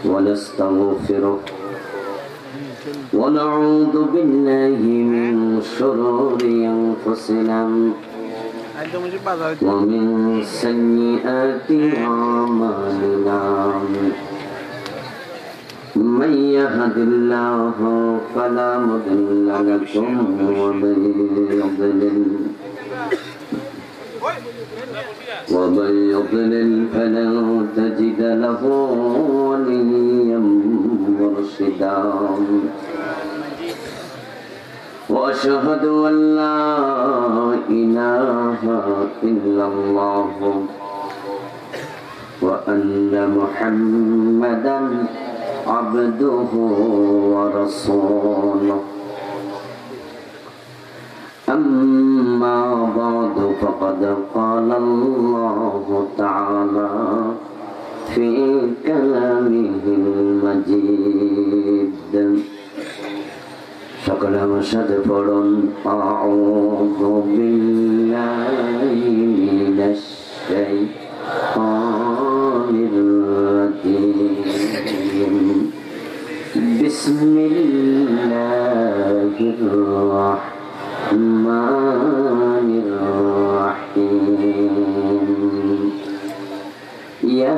ونستغفره ونعوذ بالله من شرور أنفسنا ومن سيئات أعمالنا من يهد الله فلا مضل له ومن يضلل فلن تجد له وليا مرشدا وأشهد أن لا إله إلا الله وأن محمدا عبده ورسوله أما بعد فقد قال الله تعالى في كلامه المجيد সকল আমার সাথে পড়ুন আউযু বিল্লাহি মিনাশ শাইতানির রাজীম বিসমিল্লাহির রাহমানির রাহিম ইয়া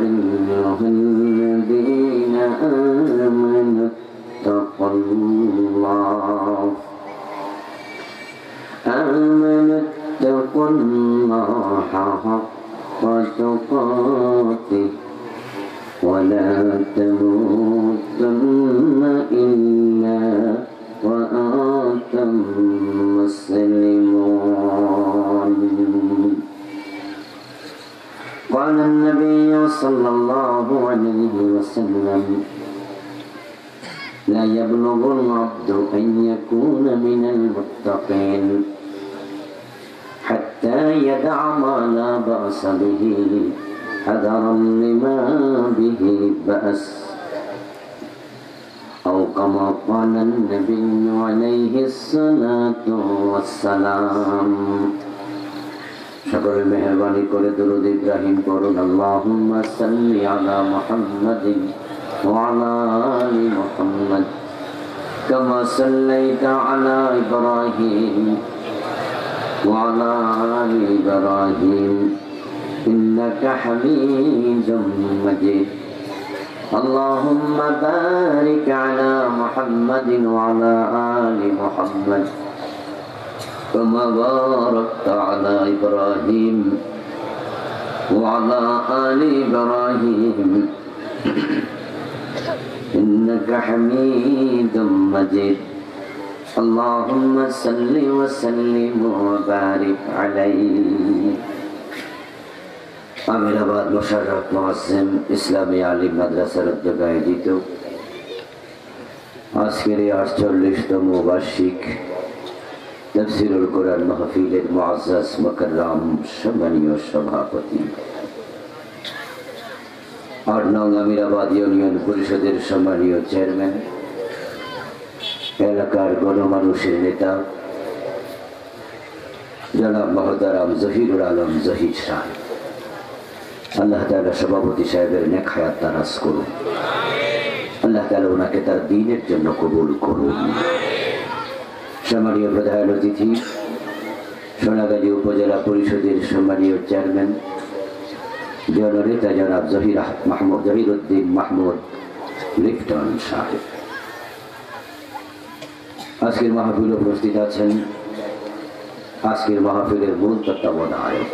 আইয়ুহাল্লাযীনা আমানু اتقوا الله حق تقاته ولا تموتن إلا وأنتم مسلمون قال النبي صلى الله عليه وسلم لا يبلغ العبد أن يكون من المتقين حتى يدع ما لا بأس به حذرا لما به بأس أو كما قال النبي عليه الصلاة والسلام شكر مهرباني করে درود إبراهيم পড়ুন اللهم صل على محمد وعلى آل محمد كما صليت على إبراهيم وعلى آل إبراهيم إنك حميد مجيد اللهم بارك على محمد وعلى آل محمد كما باركت على إبراهيم وعلى آل إبراهيم إنك حميد مجيد اللهم صل وسلم وبارك عليه আমিরাবাদ মোশাররফ মুআজ্জম ইসলামী আলিম মাদ্রাসার উদ্যোগে আয়োজিত আজকের এই ৪৮তম বার্ষিক তাফসীরুল কোরআন মাহফিলের মুআজ্জাজ মুকাররম সম্মানীয় সভাপতি ৮ নং আমিরাবাদ ইউনিয়ন পরিষদের সম্মানীয় চেয়ারম্যান এলাকার গণমানুষের নেতা জনাব মহতারাম জহিরুল আলম জহির সাহেব আল্লাহ তাআলা সভাপতি সাহেবের নেক হায়াত দারাজ করুন আল্লাহ তাআলা ওনাকে তার দ্বীনের জন্য কবুল করুন সম্মানীয় প্রধান অতিথি সোনাগাজী উপজেলা পরিষদের সম্মানীয় চেয়ারম্যান জননেতা জনাব জহিরুদ্দিন মাহমুদ লিফটন সাহেব আজকের মাহফিলে উপস্থিত আছেন আজকের মাহফিলের মূল তত্ত্বাবধায়ক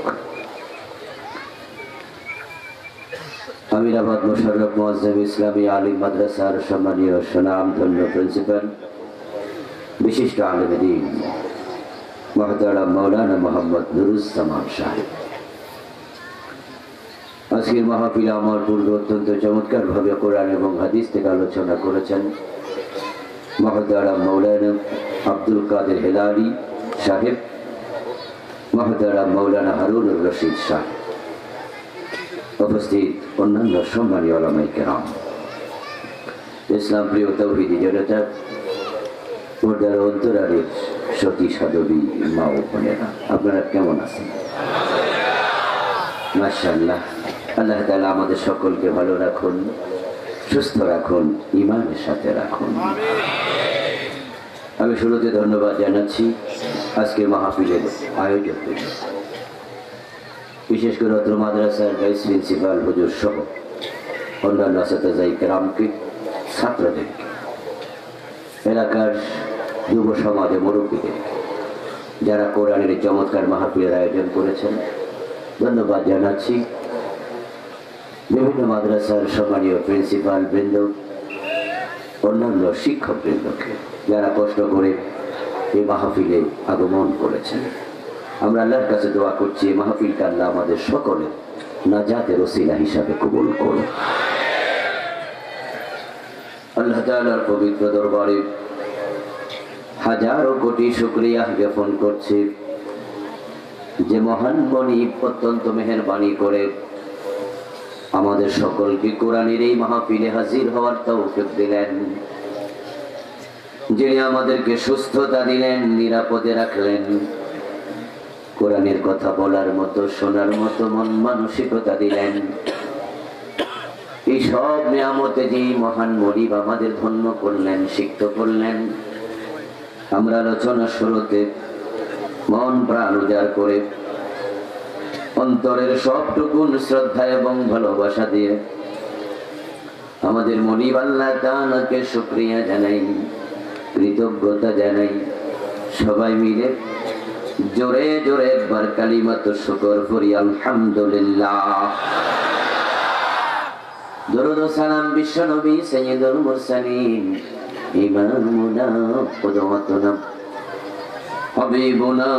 আমিরাবাদ মোশাররফ মুআজ্জম ইসলামী আলিম মাদ্রাসার সম্মানীয় সুনামধন্য প্রিন্সিপাল বিশিষ্ট আলেম দ্বীন মুহতারাম মাওলানা মোহাম্মদ নুরুজ্জামান সাহেব আজকের মাহফিলে আমার পূর্বে অত্যন্ত চমৎকারভাবে কোরআন এবং হাদিস থেকে আলোচনা করেছেন মুহতারাম মাওলানা আব্দুল কাদের হেলালি সাহেব মুহতারাম মাওলানা হারুনুর রশিদ সাহেব উপস্থিত অন্যান্য সম্মানীয় উলামায়ে কেরাম ইসলাম প্রিয় তাওহীদি জনতা পর্দার অন্তরালের সতী সাধবী মা ও বোনেরা আপনারা কেমন আছেন? মাশাআল্লাহ আল্লাহ তাআলা আমাদের সকলকে ভালো রাখুন, সুস্থ রাখুন, ঈমানের সাথে রাখুন। আমি শুরুতে ধন্যবাদ জানাচ্ছি আজকের মাহফিলের আয়োজকদের, বিশেষ করে অত্র মাদ্রাসার ভাইস প্রিন্সিপাল হুজুর সহ অন্যান্য আসাতিজা কেরামকে, ছাত্রদেরকে, এলাকার যুব সমাজে মুরব্বীদের, যারা কোরআনের চমৎকার মাহফিলের আয়োজন করেছেন। ধন্যবাদ জানাচ্ছি বিভিন্ন মাদ্রাসার সম্মানীয় প্রিন্সিপাল বৃন্দ, অন্যান্য শিক্ষক বৃন্দকে, যারা কষ্ট করে এই মাহফিলে আগমন করেছেন। আমরা আল্লাহর কাছে দোয়া করছি এই মাহফিলটা আল্লাহ আমাদের সকলের নাজাতের ওসিলা হিসাবে কবুল করুন। আল্লাহ তাআলার পবিত্র দরবারে হাজারো কোটি শুকরিয়া জ্ঞাপন করছি যে মহান মনিব অত্যন্ত মেহেরবানি করে আমাদের সকলকে কোরআনের এই মাহফিলে হাজির হওয়ার তৌফিক দিলেন, যিনি আমাদেরকে সুস্থতা দিলেন, নিরাপদে রাখলেন, কোরআনের কথা বলার মতো, শোনার মতো মন মানসিকতা দিলেন। এই সব নিয়ামতে যে মহান মনিব আমাদের ধন্য করলেন, সিক্ত করলেন। আমরা আলোচনা শুরুতে মন প্রাণ উজাড় করে অন্তরের সবটুকুন শ্রদ্ধা এবং ভালোবাসা দিয়ে আমাদের মনিব আল্লাহ তাআলাকে শুকরিয়া জানাই, কৃতজ্ঞতা জানাই। সবাই মিলে জোরে জোরে একবার কালিমাতুশ শুকর পড়ি, আলহামদুলিল্লাহ। দরুদ ও সালাম বিশ্ব নবী সাইয়্যিদুল মুরসালিন, ইমামুনা কুদওয়াতুনা হাবিবুনা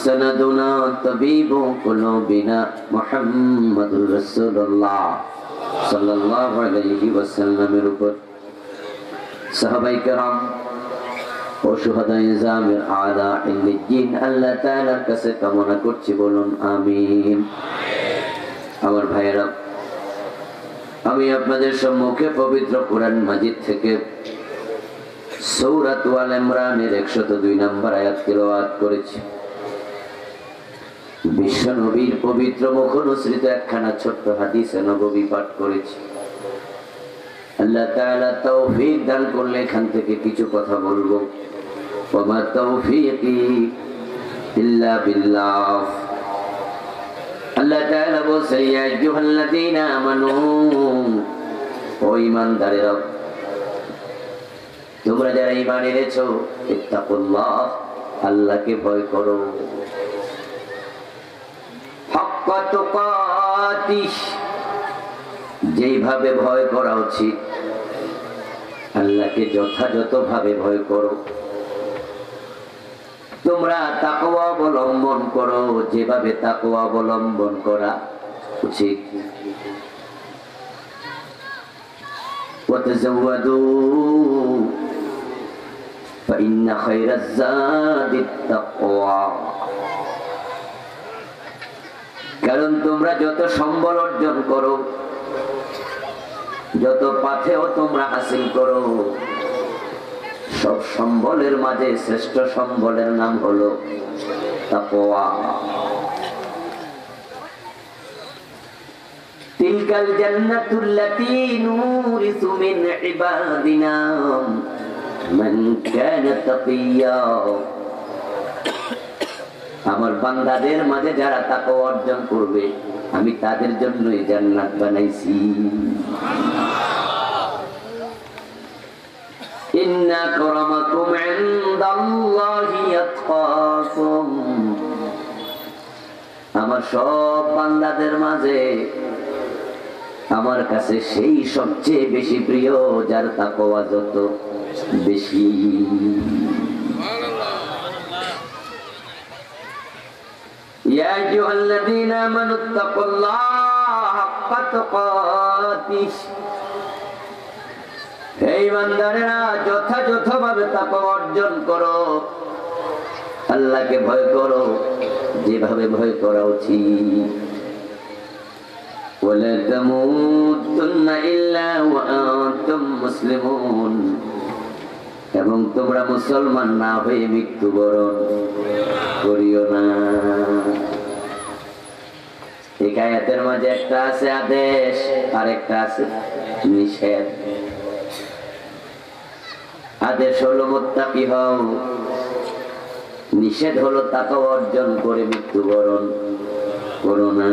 সানাদুনা তাবিবু কুলুবিনা মুহাম্মাদুর রাসূলুল্লাহ সাল্লাল্লাহু আলাইহি ওয়াসাল্লামের উপর সাহাবায়ে কেরাম ও শুহাদায়ে জামির আলা ইল্লিয়িন আল্লাহ তাআলার কাছে কামনা করছি, বলুন আমিন। আমার ভাইয়েরা, আমি আপনাদের সম্মুখে পবিত্র কোরআন মাজিদ থেকে সূরা আল ইমরানের 102 নম্বর আয়াত তিলাওয়াত করেছি। বিশ্ব নবীর পবিত্র মুখনিসৃত একখানা ছোট্ট হাদিসে নববী পাঠ করেছি। আল্লাহ তাআলা তৌফিক দান করলে এখান থেকে কিছু কথা বলবো। ওয়া মা তাওফীকি ইল্লা বিল্লাহ। আল্লাহ তাআলা বলেন, ইয়া আইয়ুহাল্লাযীনা আমানু, ও ঈমানদারেরা, তোমরা যারা ঈমান এনেছো, ইত্তাকুল্লাহ, আল্লাহকে ভয় করো, হাক্কা তুকাতিহ, যেইভাবে ভয় করা উচিত আল্লাহকে যথাযথভাবে ভয় করো। তোমরা তাকওয়া অবলম্বন করো, যেভাবে তাকওয়া অবলম্বন করা উচিত। ওয়াতাযাওয়াদু ফাইন্না খায়রাজ যাদিত তাকওয়া, কারণ তোমরা যত সম্বল অর্জন করো, যত পাথেও তোমরা হাসিল করো, সব সম্বলের মাঝে শ্রেষ্ঠ সম্বলের নাম হলো তাকওয়া। তিলকাল জান্নাতুল্লাতী নুরিসু মিন ইবাদিনা মান কানা তাকিয়্যা, আমার বান্দাদের মাঝে যারা তাকওয়া অর্জন করবে আমি তাদের জন্যই জান্নাত বানাইছি। ইন্না আকরামাকুম ইনদাল্লাহি আতকাকুম, আমার সব বান্দাদের মাঝে আমার কাছে সেই সবচেয়ে বেশি প্রিয় যার তাকওয়া যত বেশি। ইয়া আইয়ুহাল্লাযীনা আমানুত্তাকুল্লাহা হাক্কা তুকাতিহ, হে বান্দারেরা যথাযথভাবে তাকওয়া অর্জন করো, আল্লাহকে ভয় করো যেভাবে ভয় করা উচিত। ওয়ালা তামুতুন্না ইল্লা ওয়া আনতুম মুসলিমুন, এবং তোমরা মুসলমান না হয়ে মৃত্যুবরণ করিও না। এই আয়াতের মাঝে একটা আছে আদেশ আর একটা আছে নিষেধ। আদেশ হলো মুত্তাকি হও, নিষেধ হলো তাকওয়া অর্জন করে মৃত্যুবরণ করো না।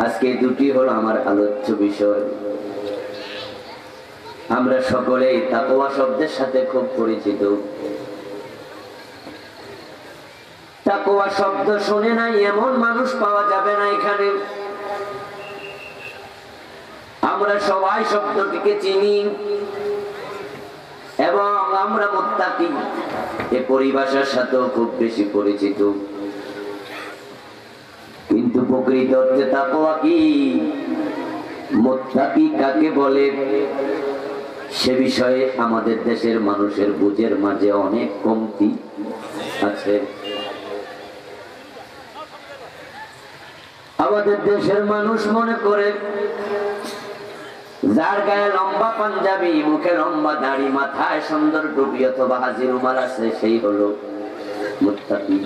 আজকে দুটি হলো আমার আলোচ্য বিষয়। আমরা সকলেই তাকওয়া শব্দের সাথে খুব পরিচিত। তাকওয়া শব্দ শুনে নাই এমন মানুষ পাওয়া যাবে না এখানে। আমরা সবাই শব্দটিকে চিনি এবং আমরা মুত্তাকি এই পরিভাষার সাথেও খুব বেশি পরিচিত। কিন্তু প্রকৃত অর্থে তাকওয়া কি, মুত্তাকি কাকে বলে, সে বিষয়ে আমাদের দেশের মানুষের বুঝের মাঝে অনেক কমতি আছে। আমাদের দেশের মানুষ মনে করে যার গায়ে লম্বা পাঞ্জাবি, মুখে লম্বা দাড়ি, মাথায় সুন্দর টুপি অথবা হাজি রুমাল আছে সেই হলো মুত্তাকি।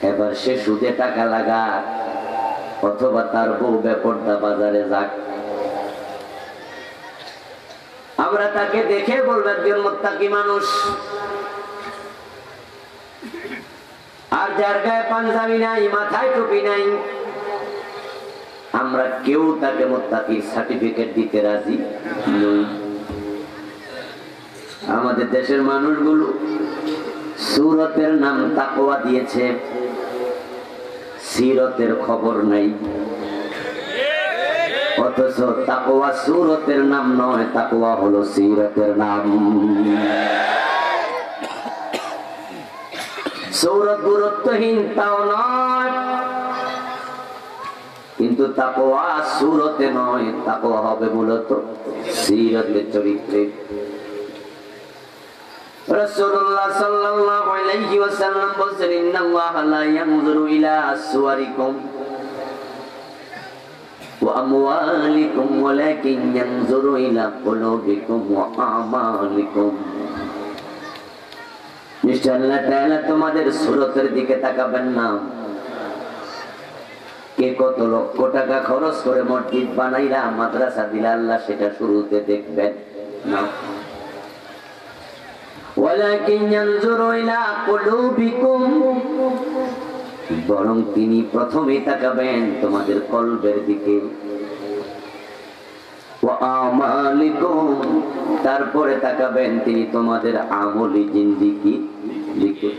এবার সে সুদে টাকা লাগা অথবা তার বউ বেপরদা বাজারে যাক, আমরা তাকে দেখে বলবো একজন মুত্তাকি মানুষ। আর যার গায়ে পাঞ্জাবি নাই, মাথায় টুপি নাই, আমরা কেউ তাকে মুত্তাকির সার্টিফিকেট দিতে রাজি নই। আমাদের দেশের মানুষগুলো সূরতের নাম তাকওয়া দিয়েছে, সিরতের খবর নাই। অথচ তাকওয়া সূরতের নাম নয়, তাকওয়া হলো সিরতের নাম। সূরত গুরুত্বহীন তাও নয়, কিন্তু তাকওয়া সূরতে নয়, তাকওয়া হবে মূলত সিরতের চরিত্রে। রাসূলুল্লাহ সাল্লাল্লাহু আলাইহি ওয়াসাল্লাম বলেছেন, ইন্নাল্লাহা লা ইয়ানজুরু ইলা সুওয়ারিকুম ওয়া আমওয়ালিকুম ওয়ালাকিন ইয়ানজুরু ইলা কুলুবিকুম ওয়া আমালিকুম। নিশ্চয় আল্লাহ তাআলা তোমাদের সূরতের দিকে তাকাবেন না, কে কত লক্ষ টাকা খরচ করে মসজিদ বানাইলা, মাদ্রাসা দিলা, আল্লাহ সেটা শুরুতে দেখবেন না। ওয়ালাকিন ইয়ানজুরু ইলা কুলুবিকুম, বরং তিনি প্রথমে তাকাবেন তোমাদের কলবের দিকে। ওয়া আমালিকুম, তারপরে তাকাবেন তিনি তোমাদের আমলি জিন্দেগির দিকে।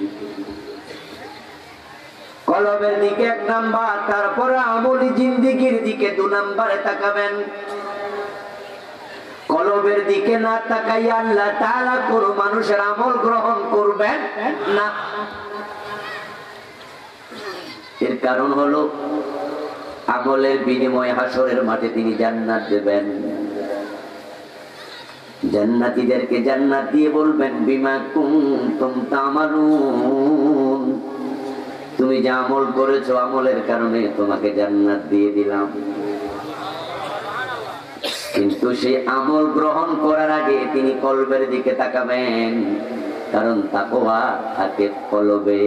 কলবের দিকে এক নাম্বার, তারপরে আমলি জিন্দেগির দিকে 2 নম্বরে তাকাবেন। কলবের দিকে না তাকাইয়া আল্লাহ তাআলা কোন মানুষের আমল গ্রহণ করবেন না। এর কারণ হলো আমলের বিনিময়ে হাসরের মাঠে তিনি জান্নাত দেবেন। জান্নাতীদেরকে জান্নাত দিয়ে বলবেন, বিমা কুনতুম তা'মালুন, তুমি যে আমল করেছো আমলের কারণে তোমাকে জান্নাত দিয়ে দিলাম। কিন্তু সেই আমল গ্রহণ করার আগে তিনি কলবের দিকে তাকাবেন, কারণ তাকওয়া থাকে কলবে।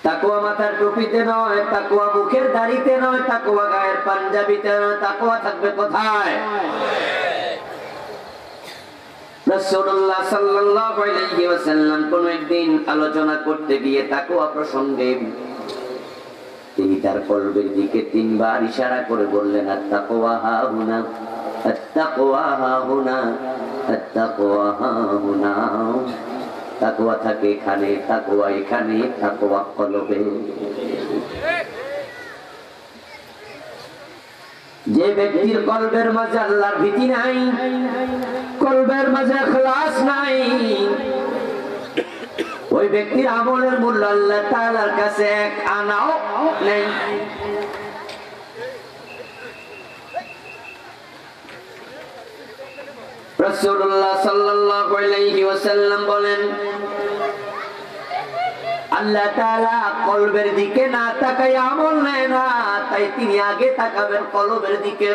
তাকওয়া মাথার টুপিতে নয়, তাকওয়া মুখের দাড়িতে নয়, তাকওয়া গায়ের পাঞ্জাবিতে নয়, তাকওয়া থাকবে কোথায়? রাসূলুল্লাহ সাল্লাল্লাহু আলাইহি ওয়াসাল্লাম কোন একদিন আলোচনা করতে গিয়ে তাকওয়া প্রসঙ্গে তিনি তার কলবের দিকে 3 বার ইশারা করে বললেন, আত-তাকওয়া হাহুনা, আত-তাকওয়া হাহুনা, আত-তাকওয়া হাহুনা। তাকওয়া থাকে এখানে, তাকওয়া এখানে, তাকওয়া কলবে। যে ব্যক্তির কলবের মাঝে আল্লাহর ভীতি নাই, কলবের মাঝে ইখলাস নাই, ওই ব্যক্তির আমলের মূল্য আল্লাহ তাআলার কাছে 1 আনাও নেই। রাসূলুল্লাহ সাল্লাল্লাহু আলাইহি ওয়াসাল্লাম বলেন, আল্লাহ তাআলা কলবের দিকে না তাকায় আমল নেয় না, তাই তিনি আগে তাকাবেন কলবের দিকে।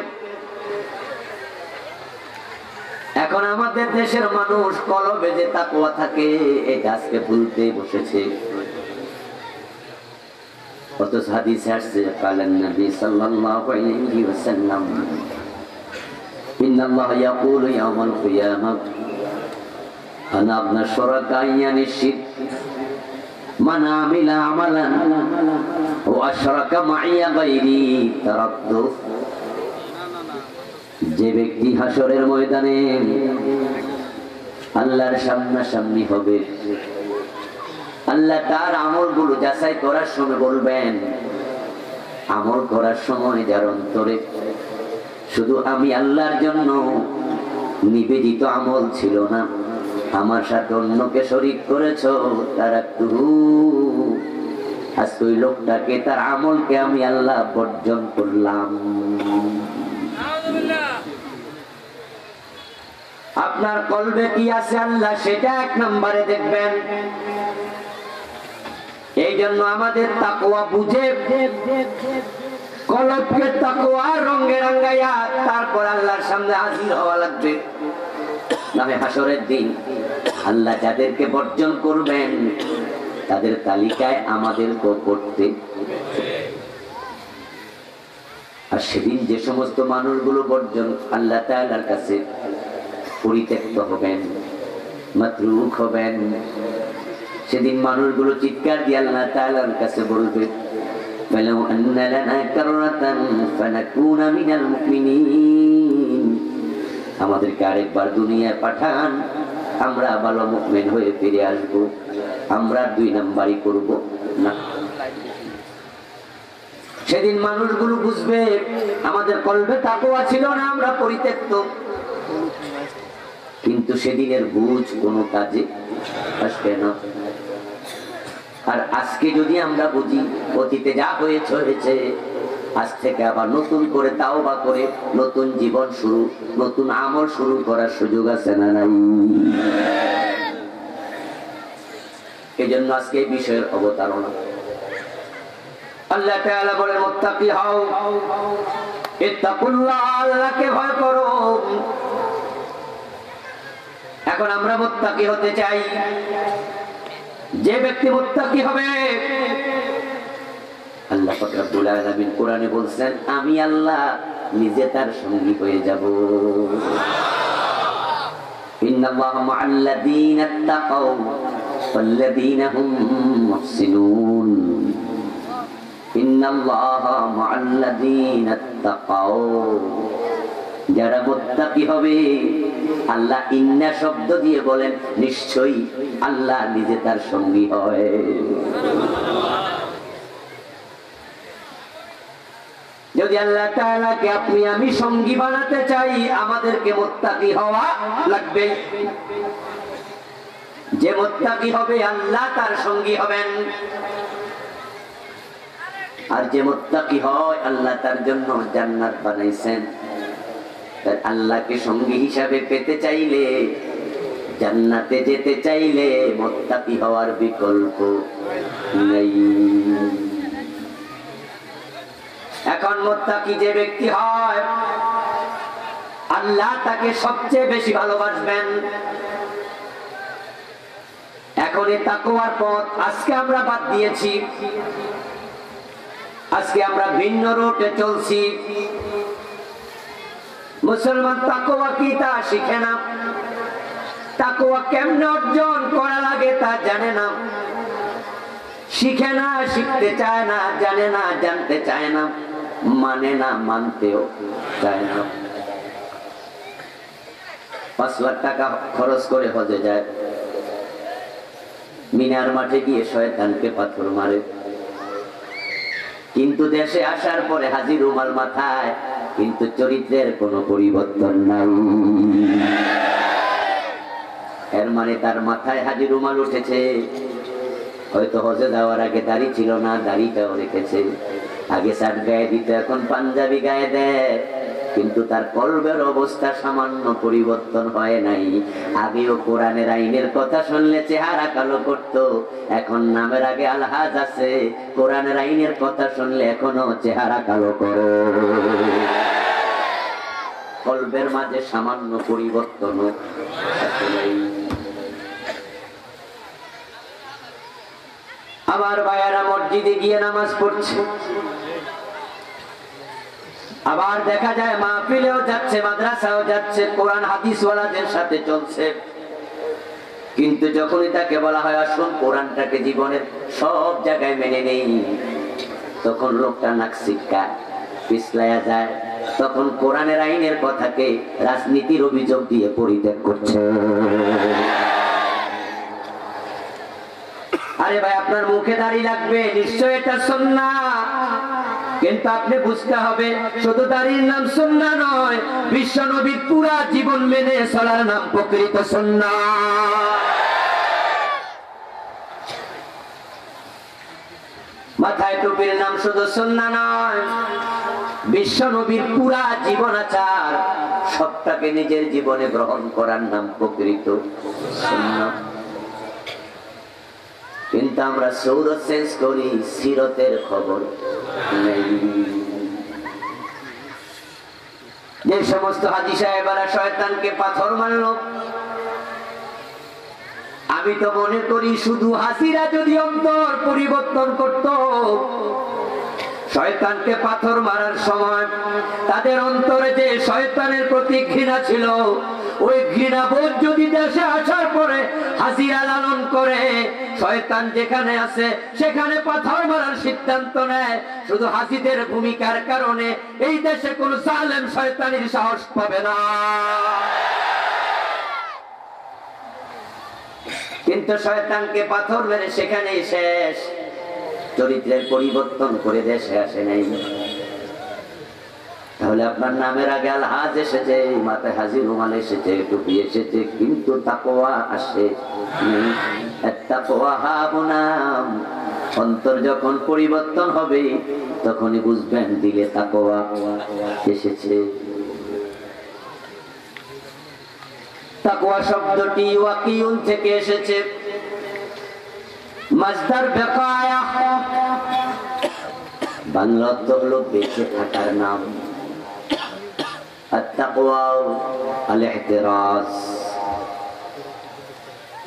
এখন আমাদের দেশের মানুষ কলবে যে তাকওয়া থাকে এটা আজকে ভুলতে বসেছে। অথচ হাদিসে আসছে কালেন নবী সাল্লাল্লাহু আলাইহি ওয়াসাল্লাম ইন্নাল্লাহ ইয়াকুলু ইয়াওমাল কিয়ামাহ আনা আবনা শুরাকায়ানি শিরক মান আমিলা আমালান ওয়া আশরাকা মাইয়া গায়রি তারাকতু। যে ব্যক্তি হাসরের ময়দানে আল্লাহর সামনাসামনি হবে, আল্লাহ তার আমলগুলো যাচাই করার সময় বলবেন, আমল করার সময় যার অন্তরে শুধু আমি আল্লাহর জন্য নিবেদিত আমল ছিল না, আমার সাথে অন্যকে শরীক করেছ, তারাকতু, আজকে ওই লোকটাকে তার আমলকে আমি আল্লাহ বর্জন করলাম। আপনার কলবে কি আছে আল্লাহ সেটা এক নম্বরে দেখবেন। এই জন্য আমাদের তাকওয়া বুঝে কলবকে তাকওয়া রঙে রাঙ্গাইয়া তারপর আল্লাহর সামনে হাজির হওয়া লাগবে। নামে হাসরের দিন আল্লাহ যাদেরকে বর্জন করবেন তাদের তালিকায় আমাদেরকেও পড়তে। আর সেদিন যে সমস্ত মানুষগুলো বর্জন আল্লাহ তাআলার কাছে পরিত্যক্ত হবেন, মাতরুক হবেন, সেদিন মানুষগুলো চিৎকার দিয়ে আল্লাহ তাআলার কাছে বলবে ফালাউ আন্না লানা কাররাতান ফানাকুনা মিনাল মুমিনিন, আমাদেরকে আরেকবার দুনিয়ায় পাঠান, আমরা ভালো মুমিন হয়ে ফিরে আসব, আমরা দুই নাম্বারই করব না। সেদিন মানুষগুলো বুঝবে আমাদের কলবে তাকওয়া ছিল না, আমরা পরিত্যক্ত। কিন্তু সেদিনের বুঝ কোনো কাজে আসবে না। আর আজকে যদি আমরা বুঝি অতীতে যা হয়েছে হয়েছে, আজ থেকে আবার নতুন করে তাওবা করে নতুন জীবন শুরু, নতুন আমল শুরু করার সুযোগ আছে না নাই? এই জন্য আজকে এই বিষয়ের অবতারণা। আল্লাহ তাআলা বলেন মুত্তাকি হও, ইত্তাকুল্লাহ, আল্লাহকে ভয় করো। এখন আমরা মুত্তাকি হতে চাই। যে ব্যক্তি মুত্তাকি হবে, আল্লাহ পাক রব্বুল আলামিন কোরআনে বলছেন আমি আল্লাহ নিজে তার সঙ্গী হয়ে যাব। ইন্নাল্লাহা মা'আল্লাযীনা ইত্তাকাউ ওয়াল্লাযীনা হুম মুহসিনুন। ইন্নাল্লাহা মা'আল্লাযীনা ইত্তাকাউ, যারা মুত্তাকি হবে, আল্লাহ ইন্না শব্দ দিয়ে বলেন নিশ্চয়ই আল্লাহ নিজে তার সঙ্গী হয়। যদি আল্লাহ তাআলাকে আপনি আমি সঙ্গী বানাতে চাই, আমাদেরকে মুত্তাকি হওয়া লাগবে। যে মুত্তাকি হবে আল্লাহ তার সঙ্গী হবেন, আর যে মুত্তাকি হয় আল্লাহ তার জন্য জান্নাত বানাইছেন। আল্লাহকে সঙ্গী হিসাবে পেতে চাইলে, জান্নাতে যেতে চাইলে মুত্তাকি হওয়ার বিকল্প নেই। এখন মুত্তাকি যে ব্যক্তি হয় আল্লাহ তাকে সবচেয়ে বেশি ভালোবাসবেন। এখন এই তাকওয়ার পথ আজকে আমরা বাদ দিয়েছি, আজকে আমরা ভিন্ন রুটে চলছি। মুসলমান তাকওয়া কি তা শিখে না, তাকওয়া কেমনে অর্জন করা লাগে তা জানে না, শিখে না, শিখতে চায় না, জানে না, জানতে চায় না, মানে না, মানতেও চায় না। 5 লাখ টাকা খরচ করে হজে যায়, মিনার মাঠে গিয়ে শয়তানকে পাথর মারে, কিন্তু দেশে আসার পরে হাজির রুমাল মাথায়, কিন্তু চরিত্রের কোনো পরিবর্তন নাই। এর মানে তার মাথায় হাজির রুমাল উঠেছে, হয়তো হজে যাওয়ার আগে দাড়ি ছিল না, দাড়িটাও রেখেছে, আগে শার্ট গায়ে দিত, এখন পাঞ্জাবি গায়ে দেয়, কিন্তু তার কলবের অবস্থা সামান্য পরিবর্তন হয় নাই। আগেও কোরআনের আইনের কথা শুনলে চেহারা কালো করত, এখন নামের আগে আলহাজ আছে, কোরআনের আইনের কথা শুনলে এখনো চেহারা কালো করে। কলবের মাঝে সামান্য পরিবর্তন আমার ভাইয়ারা মসজিদে গিয়ে নামাজ পড়ছে, আবার দেখা যায় মাহফিলেও যাচ্ছে, মাদ্রাসাও যাচ্ছে, কোরআন হাদিস ওয়ালাদের সাথে চলছে, কিন্তু যখনই তাকে বলা হয় আসুন কোরআনটাকে জীবনের সব জায়গায় মেনে নেই, তখন লোকটা নাক সিটকা পিছলায়া যায়। তখন কোরআনের আইনের কথাকে রাজনীতির অভিযোগ দিয়ে পরিত্যাগ করছে। আরে ভাই, আপনার মুখে দাড়ি লাগবে, নিশ্চয় এটা সুন্নাহ, কিন্তু আপনি বুঝতে হবে শুধু দাড়ির নাম সুন্নাহ নয়, বিশ্ব নবীর পুরা জীবন মেনে চলার নাম প্রকৃত সুন্নাহ। মাথায় টুপির নাম শুধু সুন্নাহ নয়, বিশ্ব নবীর পুরা জীবনাচার সবটাকে নিজের জীবনে গ্রহণ করার নাম প্রকৃত সুন্নাহ। কিন্তু আমরা সৌরত চেঞ্জ করি, সিরতের খবর নেই। যে সমস্ত হাজী সাহেবেরা শয়তানকে পাথর মারল, আমি তো মনে করি শুধু হাসিরা যদি অন্তর পরিবর্তন করত, শয়তানকে পাথর মারার সময় তাদের অন্তরে যে শয়তানের প্রতি ঘৃণা ছিল, ওই ঘৃণাবোধ যদি দেশে আসার পরে হাসিরা লালন করে, শয়তান যেখানে আছে সেখানে পাথর মারার সিদ্ধান্ত নেয়, শুধু হাসিদের ভূমিকার কারণে এই দেশে কোন জালেম শয়তানির সাহস পাবে না। কিন্তু শয়তানকে পাথর মেরে সেখানেই শেষ, চরিত্রের পরিবর্তন করে দেশে আসে নাই। তাহলে আপনার নামের আগে আলহাজ এসেছে, মাথায় হাজি রুমাল এসেছে, টুপি এসেছে, কিন্তু তাকওয়া আসে নাম। অন্তর যখন পরিবর্তন হবে তখনই বুঝবেন দিলে তাকওয়া এসেছে। তাকওয়া শব্দটি ওয়াকিউন থেকে এসেছে, মাসদার বেকায়া, বাংলা অর্থ হলো বেঁচে থাকার নাম। আত-তাকওয়া আল-ইহতিরাজ,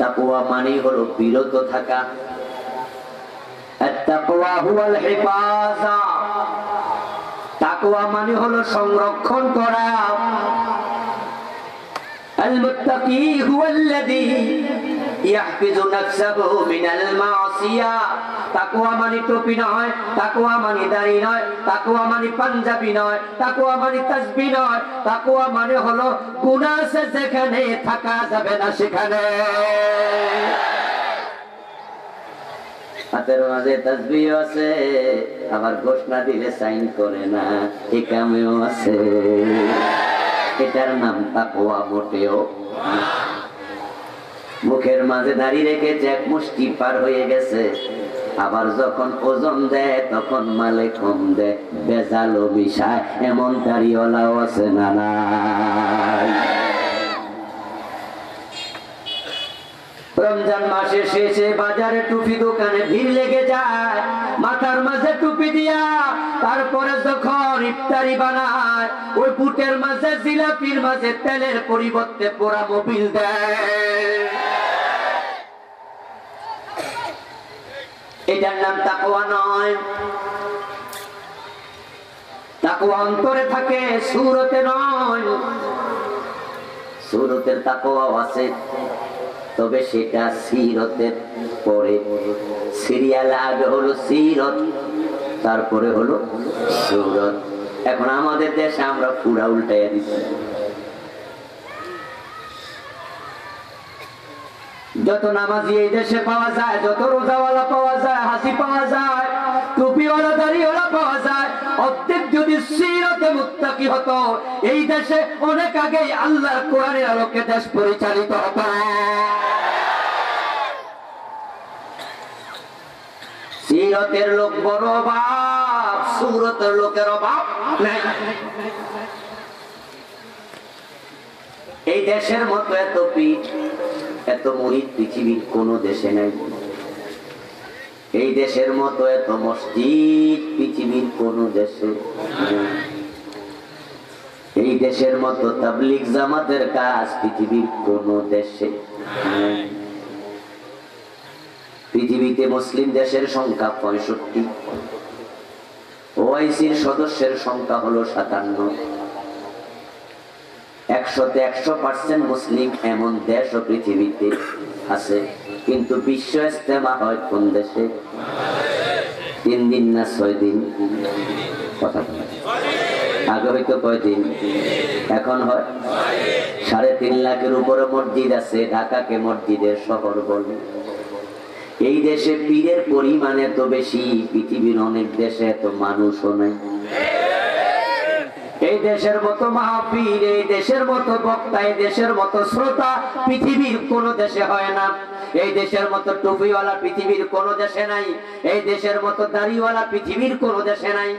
তাকওয়া মানে হলো বিরত থাকা। আত-তাকওয়া হুয়াল হিফাজা, তাকওয়া মানে হলো সংরক্ষণ করা। আল-মুত্তাকি হুয়াল্লাযী ইয়াহফিজু নাফসাহু মিনাল মাসিয়া। তাকওয়া মানে টুপি নয়, তাকওয়া মানে দাড়ি নয়, তাকওয়া মানে পাঞ্জাবি নয়, তাকওয়া মানে তাসবিহ নয়, তাকওয়া মানে হলো গুনাহ সে যেখানে থাকা যাবে না সেখানে। হাতের মাঝে তাসবিহ আছে, আবার ঘোষণা দিলে সাইন করে না, এই কামেও আছে। এটার নাম তাকওয়া মোটেও না। মুখের মাঝে দাঁড়িয়ে রেখেছে, এক মুষ্টি পার হয়ে গেছে, আবার যখন ওজন দেয় তখন মালে কম দেয়, বেজালো মিশায়, এমন দাড়িওয়ালাও আছে না নাই? রমজান মাসে শেষে বাজারে টুপি দোকানে ভিড় লেগে যায়, মাথার মাঝে টুপি দিয়া তারপরে যখন ইফতারি বানায়, ওই বুটের মাঝে জিলাপির মাঝে তেলের পরিবর্তে পোড়া মোবিল দেয়। এটার নাম তাকওয়া নয়। তাকওয়া অন্তরে থাকে, সুরতে নয়। সুরতের তাকওয়া আছে, তবে সেটা সিরতের পরে। সিরিয়াল আগে হলো সিরত, তারপরে হলো সুরত। এখন আমাদের দেশে আমরা পুরা উল্টাইয়া দিচ্ছি। যত নামাজি এই দেশে পাওয়া যায়, যত রোজাওয়ালা পাওয়া যায়, হাসি পাওয়া যায়, টুপিওয়ালা দাড়িওয়ালা পাওয়া যায়, অর্ধেক যদি সিরতে মুত্তাকি হতো, এই দেশে অনেক আগেই আল্লাহর কোরআনের আলোকে দেশ পরিচালিত হতো। সিরতের লোক বড় অভাব, সুরতের লোকের অভাব নাই। এই দেশের মতো এত পীর, এত মুরিদ পৃথিবীর কোন দেশে নাই। এই দেশের মতো এত মসজিদ পৃথিবীর কোন দেশে নাই। এই দেশের মতো তাবলীগ জামাতের কাজ পৃথিবীর কোন দেশে নেই। পৃথিবীতে মুসলিম দেশের সংখ্যা 65, ওআইসির সদস্যের সংখ্যা হলো 57। 100-তে 100% মুসলিম এমন দেশ ও পৃথিবীতে আছে, কিন্তু বিশ্ব ইজতেমা হয় কোন দেশে? 3 দিন না 6 দিন? কথা বলেন। আগে হয়তো কয়দিন, এখন হয় 3.5 লাখের উপরে মসজিদ আছে। ঢাকাকে মসজিদের শহর বলে। এই দেশে পীরের পরিমাণ এত বেশি, পৃথিবীর অনেক দেশে এত মানুষও নাই। এই দেশের মতো মাহফিল, এই দেশের মতো বক্তা, এই দেশের মতো শ্রোতা পৃথিবীর কোন দেশে হয় না। এই দেশের মতো টুপিওয়ালা পৃথিবীর কোন দেশে নাই। এই দেশের মতো দাড়িওয়ালা পৃথিবীর কোন দেশে নাই।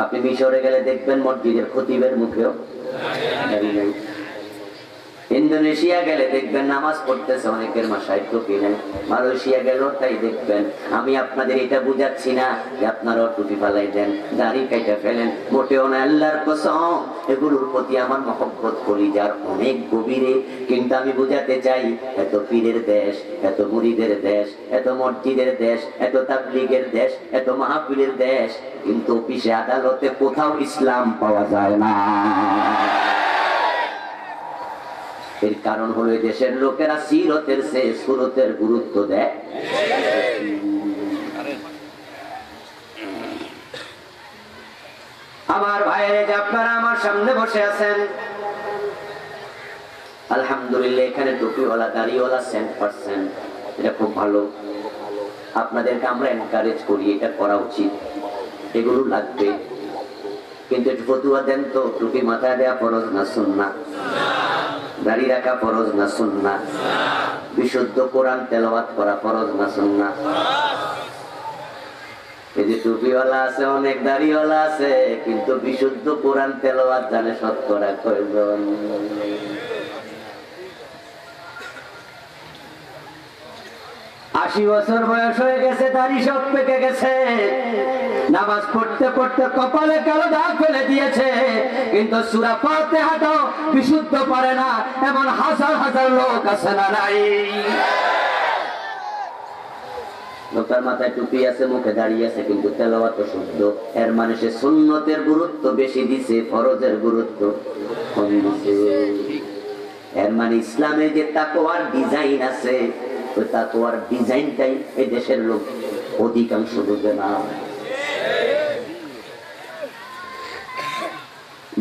আপনি মিশরে গেলে দেখবেন মসজিদের খতিবের মুখেও দাড়ি নাই। ইন্দোনেশিয়া গেলে দেখবেন নামাজ পড়তেছে অনেকের মাথায় টুপি নাই। মালয়েশিয়া গেলেও তাই দেখবেন। আমি আপনাদের এটা বুঝাচ্ছি না যে আপনারাও টুপি ফালাই দেন, দাড়ি কেটে ফেলেন, মোটেও না। আল্লাহর কসম, এগুলোর প্রতি আমার মহব্বত কলিজার অনেক গভীরে। কিন্তু আমি বুঝাতে চাই, এত পীরের দেশ, এত মুরিদের দেশ, এত মসজিদের দেশ, এত তাবলীগের দেশ, এত মাহফিলের দেশ, কিন্তু অফিসে আদালতে কোথাও ইসলাম পাওয়া যায় না। এর কারণ হলো দেশের লোকেরা সিরতের চেয়ে সুরতের গুরুত্ব দেয়। আমার ভাইয়েরা, যে আপনারা আমার সামনে বসে আছেন, আলহামদুলিল্লাহ, এখানে টুপিওয়ালা দাড়িওয়ালা 100%, এটা খুব ভালো। আপনাদেরকে আমরা এনকারেজ করি, এটা করা উচিত, এগুলো লাগবে। কিন্তু একটু ফতুয়া দেন তো, টুপি মাথায় দেওয়া ফরজ না সুন্নাত? দাড়ি রাখা ফরজ না সুন্নাত? বিশুদ্ধ কোরআন তেলাওয়াত করা ফরজ না সুন্নাত? এই যে টুপিওয়ালা আছে, অনেক দাড়িওয়ালা আছে, কিন্তু বিশুদ্ধ কোরআন তেলাওয়াত জানে শতকরা কয়জন? আশি বছর বয়স হয়ে গেছে, দাড়ি সব পেকে গেছে, নামাজ পড়তে পড়তে কপালে কালো দাগ ফেলে দিয়েছে, কিন্তু সূরা ফাতিহাটাও বিশুদ্ধ পারে না। এমন হাজার হাজার লোক আছে না নাই? লোকের মাথায় টুপি আছে, মুখে দাঁড়িয়ে আছে, কিন্তু তেলাওয়াত শুদ্ধ। এর মানে সে সুন্নতের গুরুত্ব বেশি দিছে, ফরজের গুরুত্ব কম দিছে। এর মানে ইসলামে যে তাকওয়ার ডিজাইন আছে, ওই তাকওয়ার ডিজাইনটাই এই দেশের লোক অধিকাংশ বুঝে না।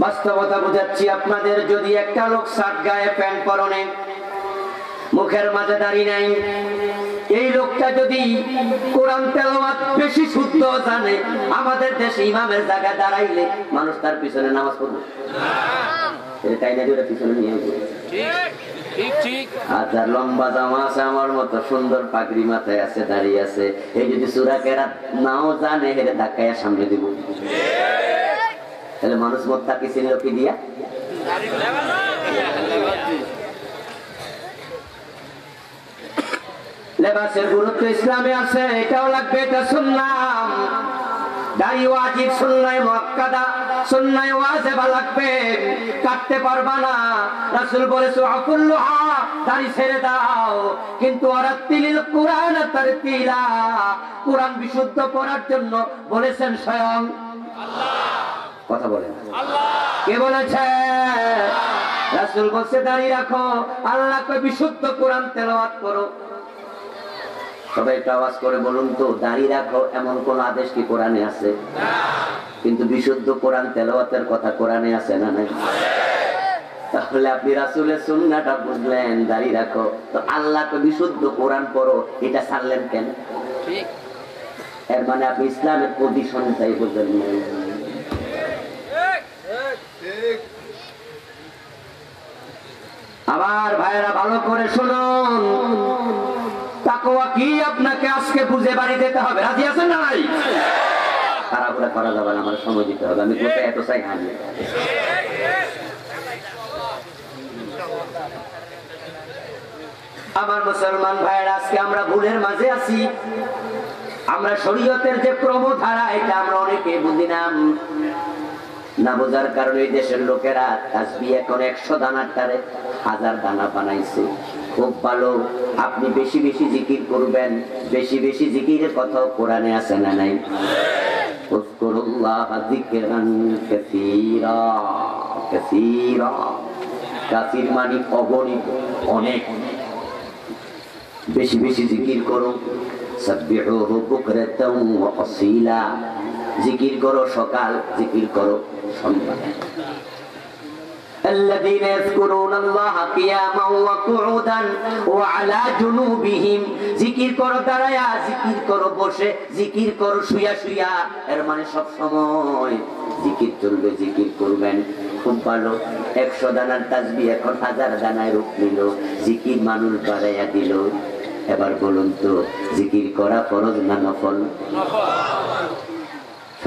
বাস্তবতা বুঝাচ্ছি আপনাদের, যদি একটা লোক শার্ট গায়ে প্যান্ট পরনে, মুখের মাঝে দাড়ি নাই, এই লোকটা যদি কোরআন তেলাওয়াত বেশি শুদ্ধ জানে, আমাদের দেশে ইমামের জায়গায় দাঁড়াইলে মানুষ তার পিছনে নামাজ পড়বে না। তাই না? যেটা পিছনে নিয়ে হাজার লম্বা জামা আছে, আমার মতো সুন্দর পাগড়ি মাথায় আছে, দাঁড়িয়ে আছে, এই যদি সূরা কেরাত নাও জানে, হেরে ধাক্কায় সামনে দিব, তাহলে মানুষ মোত্তাকি ছিল কি দিয়া? লেবাসের গুরুত্ব ইসলামে আছে, এটাও লাগবে, এটা সুন্নাহ। দাড়ি ওয়াজিব, সুন্নাহ মুআক্কাদা, সুন্নাহ ওয়াজিবা লাগবে, কাটতে পারবা না। রাসূল বলেছে আকুল্লুহা, দাড়ি ছেড়ে দাও, কিন্তু ওয়ারাতিলিল কুরআন তারতিলা, কুরআন বিশুদ্ধ পড়ার জন্য বলেছেন স্বয়ং আল্লাহ। কথা বলেন, কে বলেছে? রাসূল বলেছে দাড়ি রাখো, আল্লাহ কয় বিশুদ্ধ কোরআন তেলাওয়াত করো। সবাই একটু আওয়াজ করে বলুন তো, দাড়ি রাখো এমন কোন আদেশ কি কোরআনে আছে? কিন্তু বিশুদ্ধ কোরআন তেলাওয়াতের কথা কোরআনে আছে না নাই? তাহলে আপনি রাসূলের সুন্নাহটা বুঝলেন, দাড়ি রাখো, তো আল্লাহকে বিশুদ্ধ কোরআন পড়ো, এটা ছাড়লেন কেন? ঠিক। এর মানে আপনি ইসলামের পজিশনটাই বুঝলেন না। আমার ভাইয়েরা ভালো করে শুনুন, তাকওয়া কি আপনাকে আজকে বুঝে বাড়ি দিতে হবে। রাজি আছেন না নাই? তাড়াহুড়া করা যাবে না, আমার সময় দিতে হবে। আমি কোথায় এত চাই হানি। আমার মুসলমান ভাইয়েরা, আজকে আমরা ভুলের মাঝে আছি। আমরা শরীয়তের যে ক্রমধারা, এটা আমরা অনেকে বুঝি না। না বোঝার কারণে এই দেশের লোকেরা তাসবিহ এখন 100 দানার টারে 1000 দানা বানাইছে। খুব ভালো, আপনি বেশি বেশি জিকির করবেন। বেশি বেশি জিকিরের কথা কোরআনে আছে না নাই? উযকুরুল্লাহ যিকরান কাসীরা, কাসীরা, কাসীর মানে অগণিত, অনেক। বেশি বেশি জিকির করো। সাব্বিহুহু বুকরাতাও ওয়া আসীলা, জিকির করো সকাল, জিকির করো সন্ধ্যা। الذين يذكرون الله قياما وقعودا وعلى جنوبهم, জিকির করো দাঁড়ায়া, জিকির করো বসে, জিকির করো শুয়া শুয়া। এর মানে সব সময় জিকির চলবে, জিকির করবেন। খুব ভালো, 100 দানার তাসবিহ এখন 1000 দানায় রূপ নিল, জিকির মানুষ বাড়াইয়া দিল। এবার বলুন তো, জিকির করা ফরজ না নফল?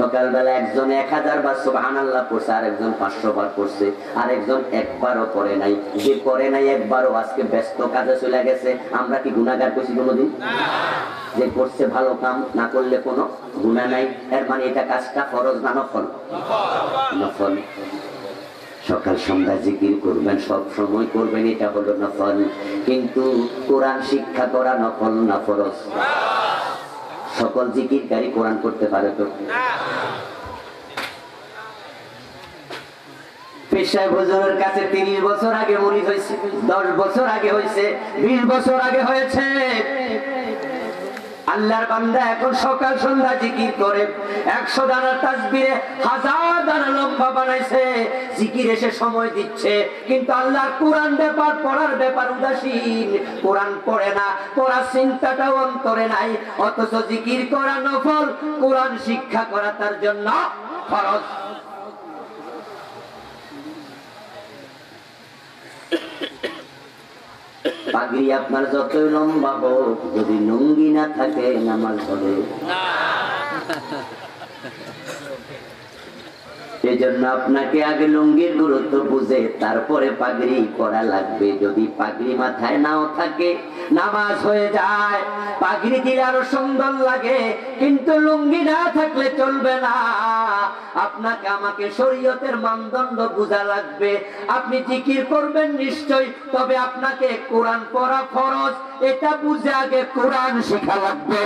সকালবেলা একজন 1000 বার সুবহানাল্লাহ পড়ছে, আর একজন 500 বার পড়ছে, আর একজন একবারও পড়ে নাই। যে পড়ে নাই একবারও আজকে ব্যস্ত কাজে চলে গেছে। আমরা কি গুনাহগার কইছি কোনোদিন? যে করছে ভালো কাম, না করলে কোনো গুনাহ নাই। এর মানে এটা কাজটা ফরজ না নফল? নফল। সকাল সন্ধ্যা জিকির করবেন, সব সময় করবেন, এটা হলো নফল। কিন্তু কোরআন শিক্ষা করা নফল না ফরজ? সকল জিকিরকারী কোরআন করতে পারে তো? পেশায় হুজুরের কাছে 30 বছর আগে মুরিদ হয়েছে, 10 বছর আগে হয়েছে, 20 বছর আগে হয়েছে। আল্লাহর বান্দা এখন সকাল সন্ধ্যা জিকির করে। 100 দানার তাসবিহে 1000 দানা লম্বা বানাইছে, জিকির এসে সময় দিচ্ছে। কিন্তু আল্লাহর কোরআন ব্যাপার, পড়ার ব্যাপার উদাসীন। কোরআন পড়ে না, পড়ার চিন্তাটাও অন্তরে নাই। অথচ জিকির করা নফল, কোরআন শিক্ষা করা তার জন্য ফরজ। পাগড়ি আপনার যতই লম্বা হোক, যদি লুঙ্গি না থাকে নামাজ হবে না। এই জন্য আপনাকে আগে লুঙ্গির গুরুত্ব বুঝে তারপরে পাগড়ি পরা লাগবে। যদি পাগড়ি মাথায় নাও থাকে, নামাজ হয়ে যায়। পাগড়ি দিলে আরো সুন্দর লাগে, কিন্তু লুঙ্গি না থাকলে চলবে না। আপনাকে আমাকে শরীয়তের মানদণ্ড বুঝা লাগবে। আপনি জিকির করবেন নিশ্চয়, তবে আপনাকে কোরআন পড়া ফরজ, এটা বুঝে আগে কোরআন শেখা লাগবে।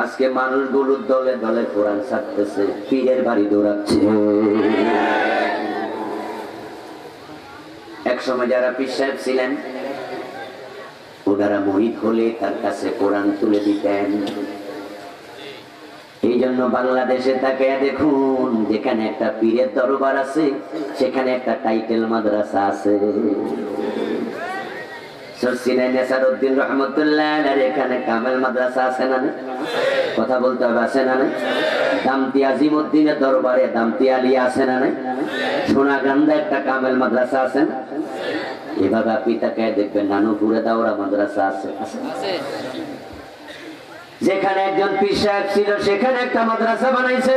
আজকে মানুষগুলো দলে দলে কোরআন ছাড়তেছে, পীরের বাড়ি দৌড়াচ্ছে। একসময় যারা পীর সাহেব ছিলেন, ওনারা মুরিদ হলে তার কাছে কোরআন তুলে দিতেন। এই জন্য বাংলাদেশে তাকে দেখুন, যেখানে একটা পীরের দরবার আছে, সেখানে একটা টাইটেল মাদ্রাসা আছে। নেসারউদ্দিন রহমতুল্লাহ এখানে কামেল মাদ্রাসা আছে না? কথা বলতে হবে, আছে না? দামতি আজিমউদ্দিনের দরবারে দামতি আলী আছে না? সোনাগান্ধা একটা কামেল মাদ্রাসা আছে না? এভাবে আপনি তাকে দেখবেন নানুপুরে দাওরা মাদ্রাসা আছে। যেখানে একজন পীর সাহেব ছিল, সেখানে একটা মাদ্রাসা বানাইছে।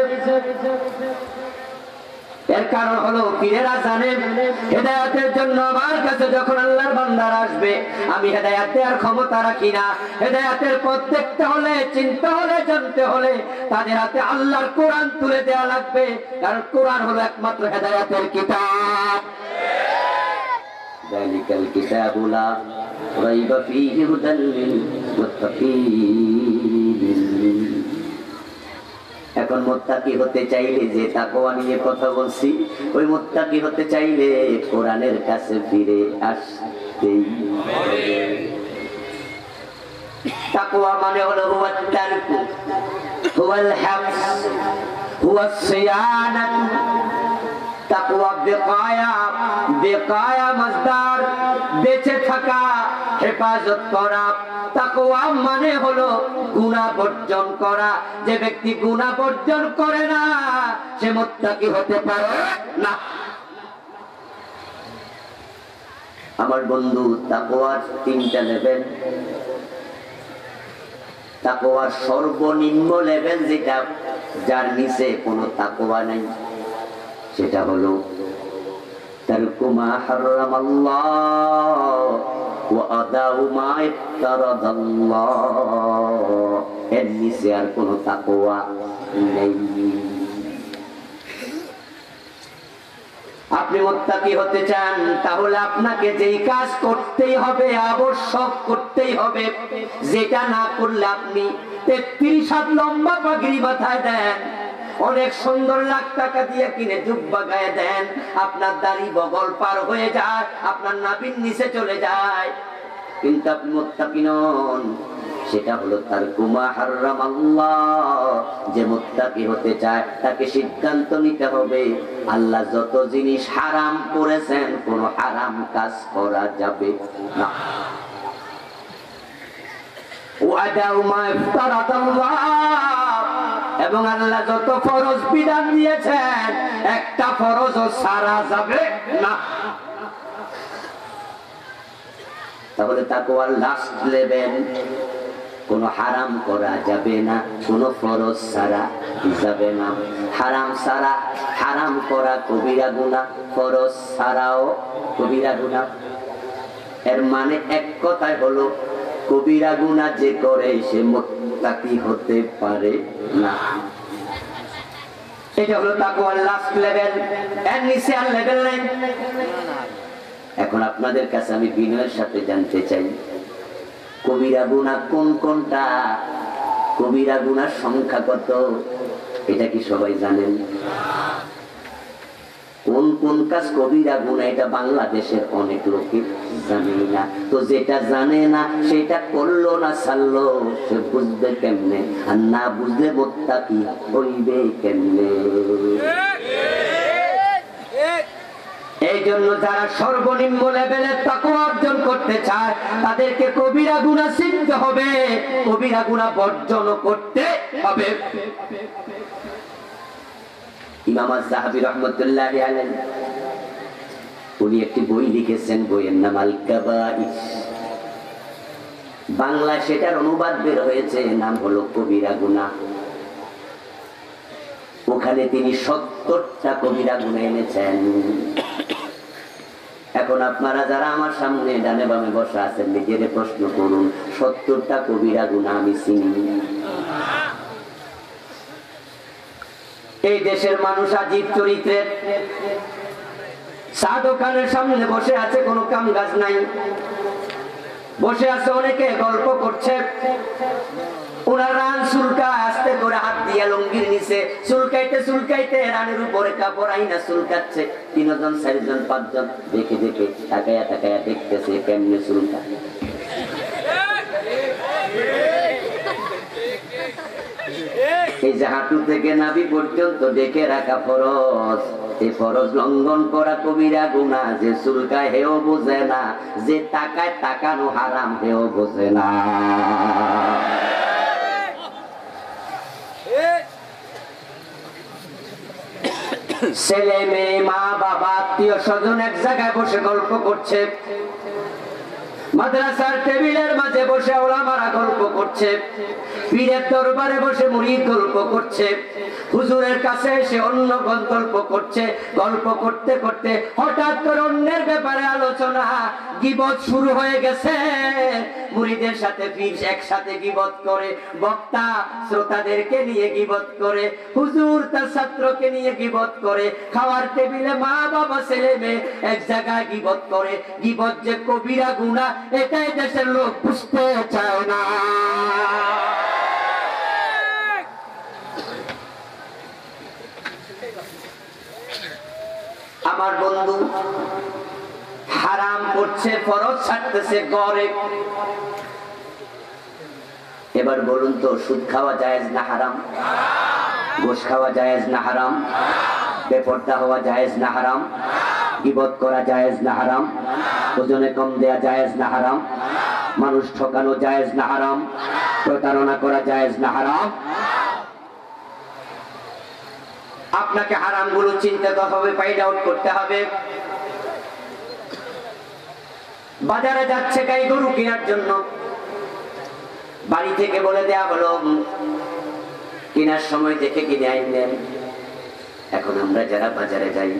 এর কারণ হলো পীরেরা জানেন হেদায়েতের জন্য আমার কাছে যখন আল্লাহর বান্দারা আসবে, আমি হেদায়েত দেওয়ার ক্ষমতা রাখি না। হেদায়েতের পথ দেখতে হলে, চিনতে হলে, জানতে হলে তাদের হাতে আল্লাহর কোরআন তুলে দেওয়া লাগবে। কারণ কোরআন হলো একমাত্র হেদায়েতের কিতাব। যালিকাল কিতাবু লা রাইবা ফীহি হুদাল লিল মুত্তাকিন। এখন মুত্তাকি হতে চাইলে, যে তাকওয়া নিয়ে কথা বলছি, ওই মুত্তাকি হতে চাইলে কোরআনের কাছে ফিরে আসতেই হবে। তাকওয়া মানে হলো হুয়াত তারকু, হুয়াল হাফজ, হুয়াস সিয়ানাত। তাকওয়া বিকায়া, বিকায়া মাসদার, বেঁচে থাকা, হেফাজত করা। তাকওয়া মানে হলো গুনাহ বর্জন করা। যে ব্যক্তি গুনাহ বর্জন করে না, সে মুত্তাকি হতে পারে না। আমার বন্ধু, তাকওয়ার 3টা লেভেল। তাকওয়ার সর্বনিম্ন লেভেল যেটা, যার নিচে কোনো তাকওয়া নাই, সেটা হলো তারকু মা হারামাল্লাহ ওয়াদাউ মা ইফতারাদাল্লাহ, এর নিচে আর কোনো তাকওয়া নেই। আপনি মুত্তাকি হতে চান, তাহলে আপনাকে যেই কাজ করতেই হবে, আবশ্যক করতেই হবে, যেটা না করলে আপনি 33 হাত লম্বা পাগড়ি মাথায় দেন, অনেক সুন্দর লাখ টাকা দিয়ে কিনে জুব্বা গায়ে দেন, আপনার দাড়ি বগল পার হয়ে যায়, আপনার নাভির নিচে চলে যায়, কিন্তু আপনি মুত্তাকি নন। সেটা হলো তার কুমা হারাম আল্লাহ। যে মুত্তাকি হতে চায় তাকে সিদ্ধান্ত নিতে হবে আল্লাহ যত জিনিস হারাম করেছেন কোন হারাম কাজ করা যাবে না। ওয়াদাউ মা ইফতারাদাল্লাহ, এবং আল্লাহ যত ফরজ বিধান দিয়েছেন একটা ফরজও ছাড়া যাবে না। তাহলে তাকওয়ার লাস্ট লেভেল, কোনো হারাম করা যাবে না, কোনো ফরজ ছাড়া যাবে না। হারাম ছাড়া, হারাম করা কবিরা গুনাহ, ফরজ ছাড়াও কবিরা গুনাহ। এর মানে এক কথায় হলো কবিরা গুনাহ যে করে সে মুত্তাকি হতে পারে না। এটা হলো তাকওয়ার লাস্ট লেভেল, এর নিচে আর লেভেল নাই। এখন আপনাদের কাছে আমি বিনয়ের সাথে জানতে চাই, কবিরা গুনাহ কোন কোনটা, কবিরা গুনার সংখ্যা কত, এটা কি সবাই জানেন? কোন কোন কাজ কবিরা গুনাহ এটা বাংলাদেশের অনেক লোকে জানে না। তো যেটা জানে না সেটা করলো না ছাড়লো, সে বুঝবে কেমনে? আর না বুঝলে মুত্তাকি হইবে কেমনে? এই জন্য যারা সর্বনিম্ন লেভেলের তাকওয়া অর্জন করতে চায় তাদেরকে কবিরা গুনাহ চিনতে হবে, কবিরা গুনাহ বর্জন করতে হবে। ইমাম আয-যাহাবী রাহমাতুল্লাহি আলাইহি উনি একটি বই লিখেছেন, বইয়ের নাম আল কাবাইর। বাংলা সেটার অনুবাদ বের হয়েছে, নাম হলো কবিরা গুনাহ। ওখানে তিনি 70টা কবিরা গুনাহ এনেছেন। এখন আপনারা যারা আমার সামনে ডানে বামে বসা আছেন, নিজেদের প্রশ্ন করুন, 70টা কবিরা গুনাহ আমি চিনি? এই দেশের মানুষ আজীব চরিত্রের। চা দোকানের সামনে বসে আছে, কোনো কাম কাজ নাই, বসে আছে, অনেকে গল্প করছে, ওনার রান চুলকায়, আস্তে করে হাত দিয়ে লুঙ্গির নিচে চুলকাইতে চুলকাইতে রানের উপরে কাপড় আইনা চুলকাচ্ছে। 3 জন 4 জন 5 জন দেখে দেখে তাকায়া তাকায়া দেখতেছে কেমনে চুলকায়। এই যে হাঁটু থেকে নাভি পর্যন্ত ডেকে রাখা ফরজ, এই ফরজ লঙ্ঘন করা কবিরা গুনাহ। যে চুলকায় হেও বোঝে না, যে তাকায় তাকানো হারাম হেও বোঝে না। ছেলে মেয়ে মা বাবা আত্মীয় স্বজন এক জায়গায় বসে গল্প করছে, মাদ্রাসার টেবিলের মাঝে বসে ওলামারা গল্প করছে, পীরের দরবারে বসে মুরিদ গল্প করছে, হুজুরের কাছে এসে অন্য গল্প করছে। গল্প করতে করতে হঠাৎ করে অন্যের ব্যাপারে আলোচনা, গীবত শুরু হয়ে গেছে। মুরিদের সাথে পীর একসাথে গীবত করে, বক্তা শ্রোতাদেরকে নিয়ে গীবত করে, হুজুর তার ছাত্রকে নিয়ে গীবত করে, খাওয়ার টেবিলে মা বাবা ছেলে মেয়ে এক জায়গায় গীবত করে। গীবত যে কবিরা গুনাহ এটাই দেশের লোক বুঝতে চায় না। আমার বন্ধু হারাম করছে, ফরজ ছাড়তেছে গড়ে। এবার বলুন তো, সুদ খাওয়া জায়েজ না হারাম? ঘুষ খাওয়া জায়েজ না হারাম? বেপরদা হওয়া জায়েজ না হারাম? গীবত করা জায়েজ না হারাম? ওজনে কম দেয়া জায়েজ না হারাম? মানুষ ঠকানো জায়েজ না হারাম? প্রতারণা করা জায়েজ না হারাম? আপনাকে হারাম গুলো চিনতে হবে, ফাইন্ড আউট করতে হবে। বাজারে যাচ্ছে গাই গরু কেনার জন্য, বাড়ি থেকে বলে দেয়া হলো কেনার সময় দেখে কিনে আইনেন। এখন আমরা যারা বাজারে যাই,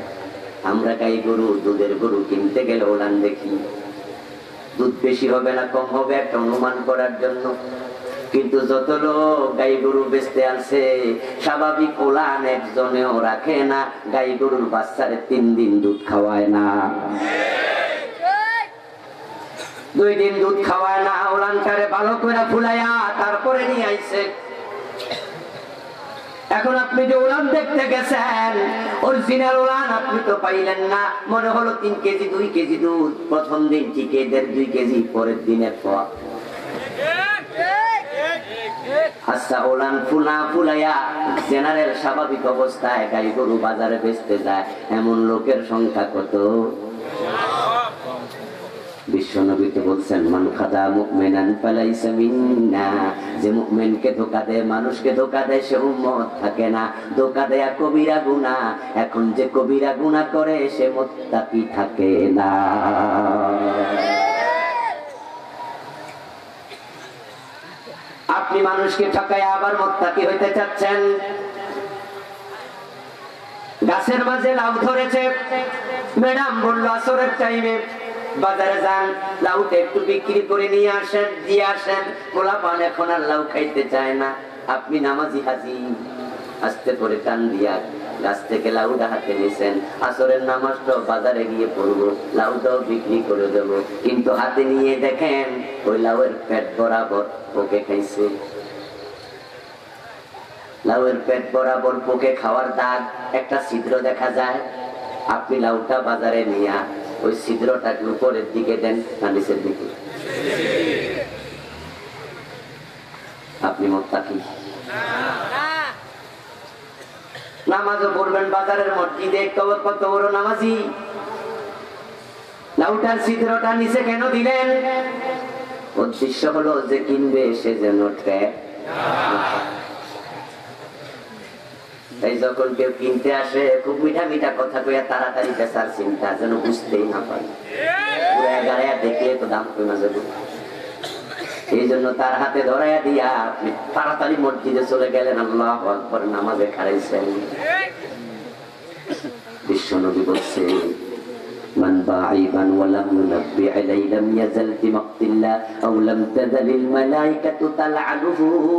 আমরা গাই গরু দুধের গরু কিনতে গেলে ওলান দেখি, দুধ বেশি হবে না কম হবে একটা অনুমান করার জন্য। কিন্তু যত লোক গাই গরু বেচতে আনছে স্বাভাবিক ওলান একজনেও রাখে না, গাই গরুর বাচ্চারে 3 দিন দুধ খাওয়ায় না, 2 দিন দুধ খাওয়ায় না, ওলানটারে ভালো করে ফুলাইয়া তারপরে নিয়ে আইছে। এখন আপনি যে ওলান দেখতে গেছেন অরিজিনাল ওলান আপনি তো পাইলেন না, মনে হলো 3 কেজি 2 কেজি দুধ, প্রথম দিন টিকে 1.5-2 কেজি, পরের দিনে পাওয়া। আচ্ছা, ওলান ফুলাইয়া জেনারেল স্বাভাবিক অবস্থায় গাই গরু বাজারে বেচতে যায়, এমন লোকের সংখ্যা কত? বিশ্বনবী তো বলছেন, মান খাদা মুমিনান ফালাইসা মিন্না, যে মুমিনকে ধোঁকা দেয়, মানুষকে ধোঁকা দেয়, সে উম্মত থাকে না। ধোঁকা দেয়া কবিরা গুনাহ, এখন যে কবিরা গুনাহ করে সে মুত্তাকি থাকে না। আপনি মানুষকে ঠকায় আবার মুত্তাকি হইতে চাচ্ছেন। গাছের মাঝে লাউ ধরেছে, ম্যাডাম বলল আসরের টাইমে বাজারে যান, লাউটা একটু বিক্রি করে নিয়ে আসেন, দিয়ে আসেন। পোলাপান এখন আর লাউ খাইতে চায় না। আপনি নামাজি হাজি, আস্তে করে টান দিয়া গাছ থেকে লাউটা হাতে নিয়েছেন, আসরের নামাজটাও বাজারে গিয়ে পড়বো, লাউটাও বিক্রি করে দেব, কিন্তু হাতে নিয়ে দেখেন ওই লাউয়ের পেট বরাবর পোকে খাইছে। লাউয়ের পেট বরাবর পোকে খাওয়ার দাগ, একটা ছিদ্র দেখা যায়। আপনি লাউটা বাজারে নিয়ে ওই ছিদ্রটা উপরের দিকে দেন না নিচের দিকে? আপনি মুত্তাকি? নামাজও পড়বেন বাজারের মসজিদে, কত বড় নামাজি, লাউটার ছিদ্রটা নিচে কেন দিলেন? উদ্দেশ্য হলো যে কিনবে সে যেন তাই যখন কেউ কিনতে আসে খুব মিঠা মিঠা কথা কইয়া তাড়াতাড়ি বেচার চিন্তা, যেন বুঝতেই না পারে, গাড়াইয়া দেখলে তো দাম কমে যাবে। এই জন্য তার হাতে ধরাইয়া দিয়া আপনি তাড়াতাড়ি মসজিদে চলে গেলেন, আল্লাহু আকবার, নামাজে খাড়াইছেন। বিশ্বনবী বলছে, মান বাঈবান ওয়া লাম ইউনাব্বি আলাইহি লাম ইয়াজাল ফি মাকতিল্লাহ আও লাম তাযালিল মালায়েকাতু তালআনুহু।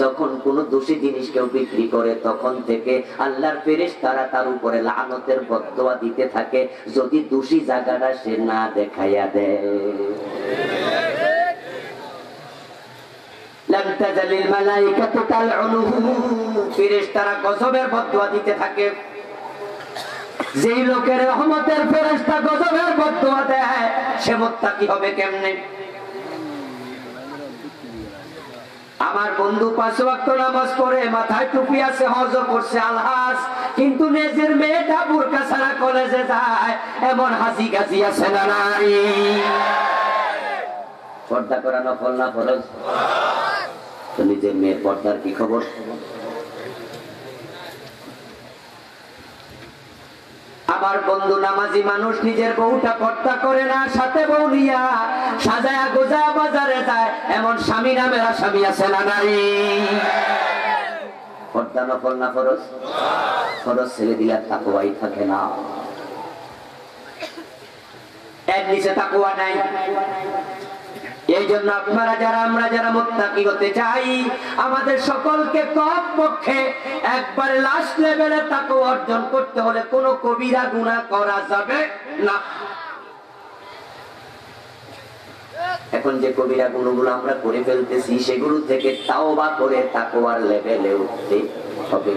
যখন কোন দোষী জিনিস কেউ বিক্রি করে তখন থেকে আল্লাহর ফেরেশতারা তার উপরে লানতের বদদোয়া দিতে থাকে, যদি দোষী জায়গাটা সে না দেখাইয়া দেয়। লাম তাযালিল মালায়েকাতু তালআনুহু, ফেরেশতারা গজবের বদদোয়া দিতে থাকে। যেই লোকের রহমতের ফেরেশতা গজবের বদদোয়া দেয় সে মুত্তাকি হবে কেমনে? আমার বন্ধু 5 ওয়াক্ত নামাজ পড়ে, মাথায় টুপি আছে, হজ করছে, আলহাজ, কিন্তু নিজের মেয়েটা বুরকা ছাড়া কলেজে যায়, এমন হাসি গাছি আছে না নাই? পর্দা করা নফল না ফরজ? তো নিজের মেয়ের পর্দার কি খবর? আমার বন্ধু নামাজি মানুষ নিজের বউটা পর্দা করে না, সাথে বউ নিয়া সাজায়া গোজা বাজারে যায়, এমন স্বামী নামের আসামি আছে না নাই? পর্দা নফল না ফরজ? ফরজ ছেড়ে দিলে তাকওয়াই থাকে না, এর নিচে তাকওয়া নাই। এই জন্য আপনারা যারা, আমরা যারা মুত্তাকি হতে চাই, আমাদের সকলকে কমপক্ষে একবারে লাস্ট লেভেলে তাকওয়া অর্জন করতে হলে কোনো কবিরা গুনাহ করা যাবে না। এখন যে কবিরা গুনাহগুলো আমরা করে ফেলতেছি সেগুলো থেকে তাওবা করে তাকওয়ার লেভেলে উঠতে হবে।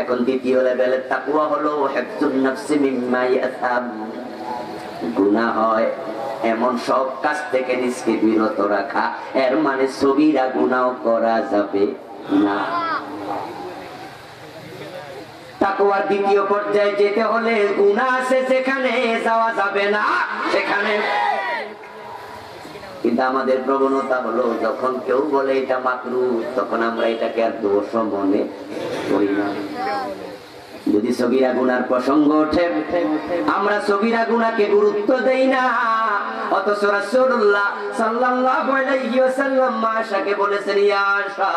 এখন দ্বিতীয় লেভেলের তাকওয়া হলো হিফজুন নাফসি মিম্মা ইয়াসাম। গুনাহ হয় এমন সব কাজ থেকে নিজকে বিরত রাখা, এর মানে সগীরা গুনাহ করা যাবে না। তাকওয়ার দ্বিতীয় পর্যায়ে যেতে হলে গুনাহ আছে যেখানে যাওয়া যাবে না সেখানে। কিন্তু আমাদের প্রবণতা হলো যখন কেউ বলে এটা মাকরুহ তখন আমরা এটাকে আর দোষ মনে করি না। যদি সগীরা গুনার প্রসঙ্গ ওঠে আমরা সগীরা গুনাকে গুরুত্ব দেই না, অথচ রাসূলুল্লাহ সাল্লাল্লাহু আলাইহি ওয়াসাল্লাম আয়েশাকে বলেছেন, ইয়া আয়েশা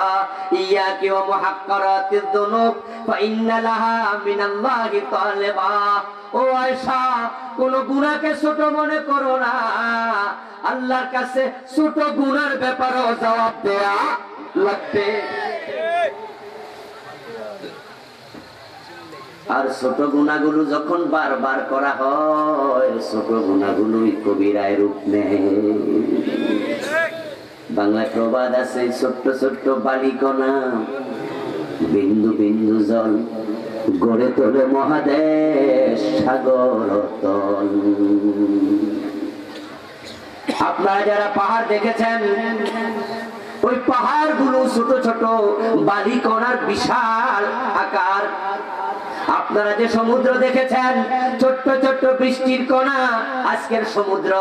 ইয়াকি ওয়া মুহাক্কারাতিয যুনুব ফা ইন্না লাহা মিনাল্লাহি তালিবা। ও আয়েশা কোন গুনাহকে ছোট মনে করো না, আল্লাহর কাছে ছোট গুনার ব্যাপারেও জবাব দেয়া লাগবে। আর ছোট গুনাহগুলো যখন বারবার করা হয়, ছোট গুনাহগুলোই কবিরায় রূপ নেয়। বাংলায় প্রবাদ আছে, ছোট্ট ছোট্ট বালিকণা বিন্দু বিন্দু জল গড়ে তোলে মহাদেশ সাগর তল। আপনারা যারা পাহাড় দেখেছেন, ওই পাহাড় গুলো ছোট ছোট বালিকণার বিশাল আকার। আপনারা যে সমুদ্র দেখেছেন, ছোট্ট ছোট্ট বৃষ্টির কণা আজকের সমুদ্র।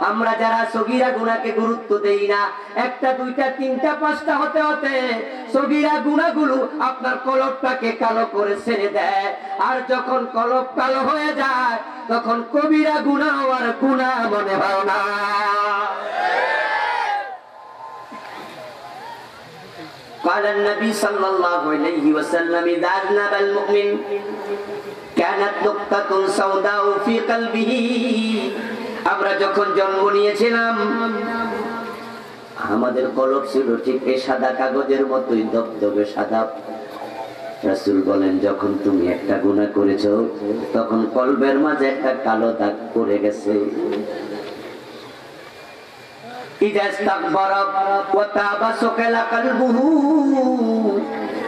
আমরা যারা সগীরা গুনাহকে গুরুত্ব দেই না, একটা দুইটা তিনটা পাঁচটা হতে হতে সগীরা গুনাহগুলো আপনার কলবটাকে কালো করে ছেড়ে দেয়। আর যখন কলব কালো হয়ে যায়, তখন কবিরা গুনাহ আর গুনাহ মনে হয় না। قال النبي صلى الله عليه وسلم إذا أذنب المؤمن كانت نقطة سوداء في قلبه। আমরা যখন জন্ম নিয়েছিলাম, আমাদের কলব ছিল ঠিক এই সাদা কাগজের মতোই দবদবে সাদা। রাসূল বলেন, যখন তুমি একটা গুনাহ করেছো, তখন কলবের মাঝে একটা কালো দাগ পড়ে গেছে।